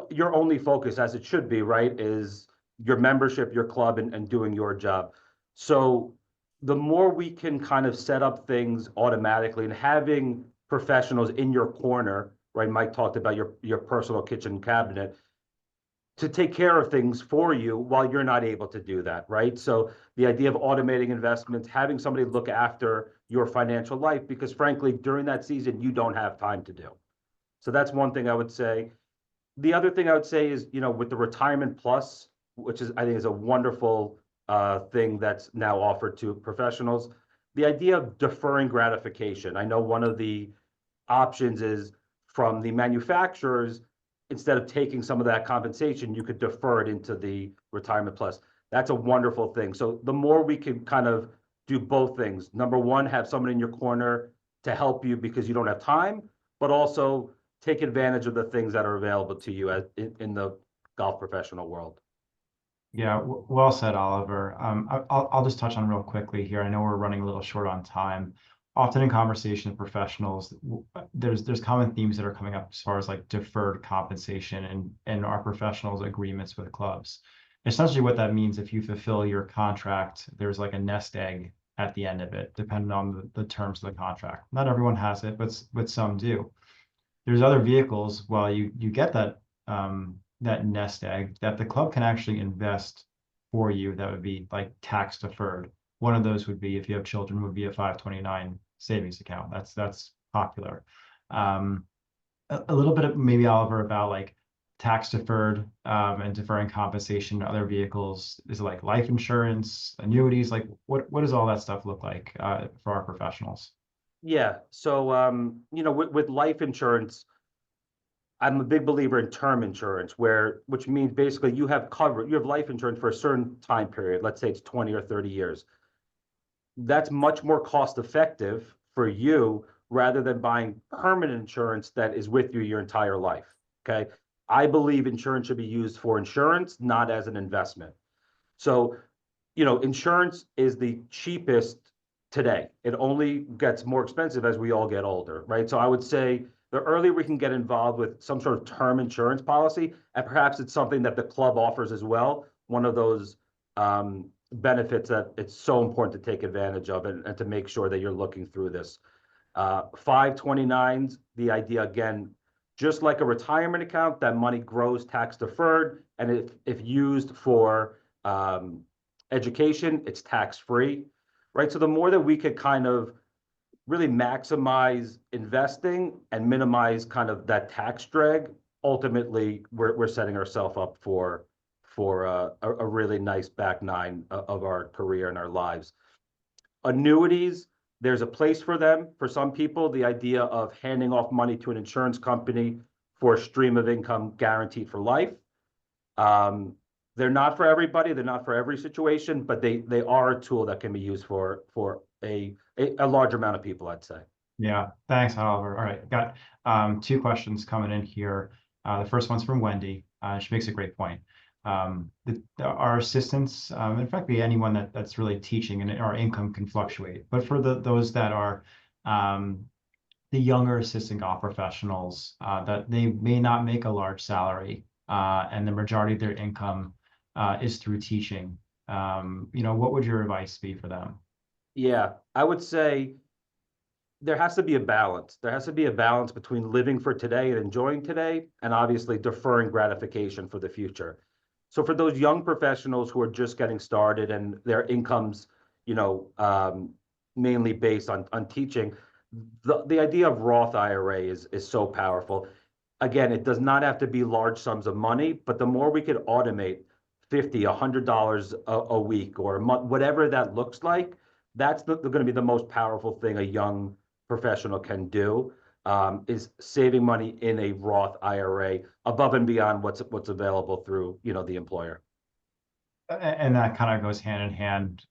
Speaker 8: your only focus, as it should be, right, is your membership, your club, and doing your job. So the more we can kind of set up things automatically and having professionals in your corner, right? Mike talked about your personal kitchen cabinet to take care of things for you while you're not able to do that, right? So the idea of automating investments, having somebody look after your financial life, because frankly, during that season, you don't have time to do. So that's one thing I would say. The other thing I would say is, with the Retirement Plus, which I think is a wonderful thing that's now offered to professionals, the idea of deferring gratification. I know one of the options is from the manufacturers, instead of taking some of that compensation, you could defer it into the Retirement Plus. That's a wonderful thing. So the more we can kind of do both things, number one, have someone in your corner to help you because you don't have time, but also take advantage of the things that are available to you in the golf professional world.
Speaker 3: Yeah, well said, Oliver. I'll just touch on real quickly here. I know we're running a little short on time. often in conversation with professionals, there's common themes that are coming up as far as like deferred compensation and our professionals' agreements with clubs. Essentially, what that means, if you fulfill your contract, there's like a nest egg at the end of it, depending on the terms of the contract. Not everyone has it, but some do. There's other vehicles, while you get that that nest egg, that the club can actually invest for you, that would be like tax deferred. One of those would be, if you have children, would be a 529 savings account. That's popular. A little bit of maybe, Oliver, about like tax deferred and deferring compensation to other vehicles. Is it like life insurance, annuities? Like what does all that stuff look like for our professionals?
Speaker 8: Yeah, so you know, with life insurance, I'm a big believer in term insurance, which means basically you have life insurance for a certain time period. Let's say it's 20 or 30 years. That's much more cost effective for you rather than buying permanent insurance that is with you your entire life. Okay. I believe insurance should be used for insurance, not as an investment. So, you know, insurance is the cheapest today. It only gets more expensive as we all get older, right? So I would say the earlier we can get involved with some sort of term insurance policy, and perhaps it's something that the club offers as well, one of those benefits that it's so important to take advantage of and to make sure that you're looking through this. 529s, the idea again, just like a retirement account, that money grows tax deferred, and if used for education, it's tax free, right? So the more that we could kind of really maximize investing and minimize kind of that tax drag, ultimately we're setting ourselves up for a really nice back nine of our career and our lives. Annuities, there's a place for them. For some people, the idea of handing off money to an insurance company for a stream of income guaranteed for life. They're not for everybody. They're not for every situation, but they are a tool that can be used for a large amount of people, I'd say.
Speaker 3: Yeah, thanks, Oliver. All right, got two questions coming in here. The first one's from Wendy. She makes a great point. Our assistants, in fact, anyone that's really teaching, and our income can fluctuate. But for those that are the younger assistant golf professionals, that they may not make a large salary, and the majority of their income is through teaching. You know, what would your advice be for them?
Speaker 8: Yeah, I would say there has to be a balance. There has to be a balance between living for today and enjoying today, and obviously deferring gratification for the future. So for those young professionals who are just getting started and their incomes, you know, mainly based on teaching, the idea of Roth IRA is so powerful. Again, it does not have to be large sums of money, but the more we could automate $50, $100 a week or a month, whatever that looks like, that's going to be the most powerful thing a young professional can do, is saving money in a Roth IRA above and beyond what's available through, you know, the employer.
Speaker 3: And that kind of goes hand in hand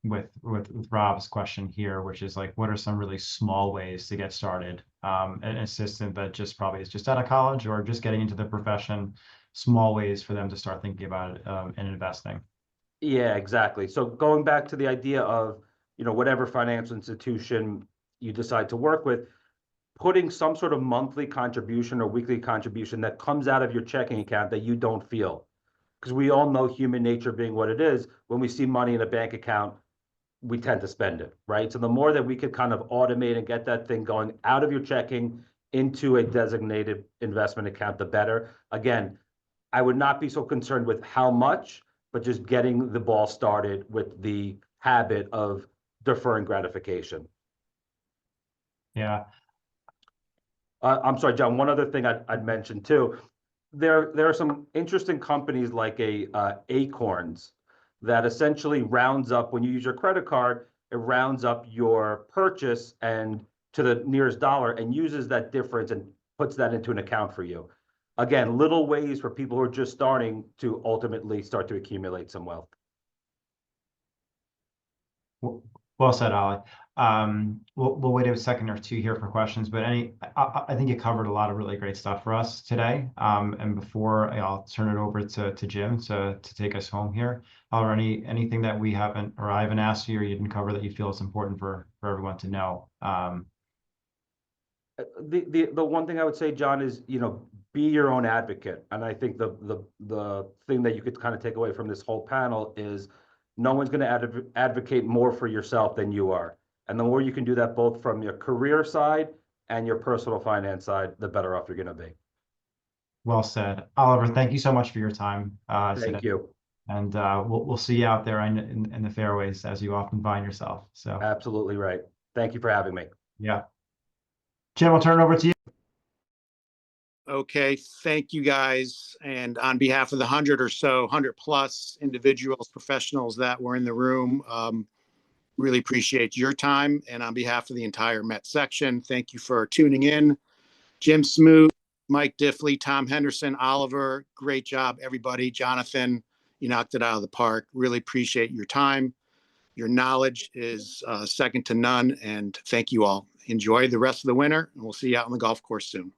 Speaker 3: with Rob's question here, which is like, what are some really small ways to get started? An assistant that just probably is just out of college or just getting into the profession, small ways for them to start thinking about it and investing.
Speaker 8: Yeah, exactly. So going back to the idea of, you know, whatever financial institution you decide to work with, putting some sort of monthly contribution or weekly contribution that comes out of your checking account that you don't feel. Because we all know human nature being what it is, when we see money in a bank account, we tend to spend it, right? So the more that we could kind of automate and get that thing going out of your checking into a designated investment account, the better. Again, I would not be so concerned with how much, but just getting the ball started with the habit of deferring gratification.
Speaker 3: Yeah.
Speaker 8: I'm sorry, John, one other thing I'd mention too. There are some interesting companies like Acorns that essentially rounds up, when you use your credit card, it rounds up your purchase and to the nearest dollar and uses that difference and puts that into an account for you. Again, little ways for people who are just starting to ultimately start to accumulate some wealth.
Speaker 3: Well said, Ollie. We'll wait a second or two here for questions, but I think you covered a lot of really great stuff for us today. And before I'll turn it over to Jim to take us home here, are anything that we haven't, or I haven't asked you or you didn't cover that you feel is important for everyone to know?
Speaker 8: The one thing I would say, John, is, be your own advocate. And I think the thing that you could kind of take away from this whole panel is no one's going to advocate more for yourself than you are. And the more you can do that, both from your career side and your personal finance side, the better off you're going to be.
Speaker 3: Well said. Oliver, thank you so much for your time.
Speaker 8: Thank
Speaker 3: today.
Speaker 8: you.
Speaker 3: And we'll see you out there in the fairways as you often find yourself. So
Speaker 8: Absolutely right. Thank you for having me.
Speaker 3: yeah. Jim, I'll turn it over to you.
Speaker 1: Okay, thank you guys. And on behalf of the 100+ individuals, professionals that were in the room, really appreciate your time. And on behalf of the entire Met section, thank you for tuning in. Jim Smoot, Mike Diffley, Tom Henderson, Oliver, great job, everybody. Jonathan, you knocked it out of the park. Really appreciate your time. Your knowledge is second to none. And thank you all. Enjoy the rest of the winter, and we'll see you out on the golf course soon.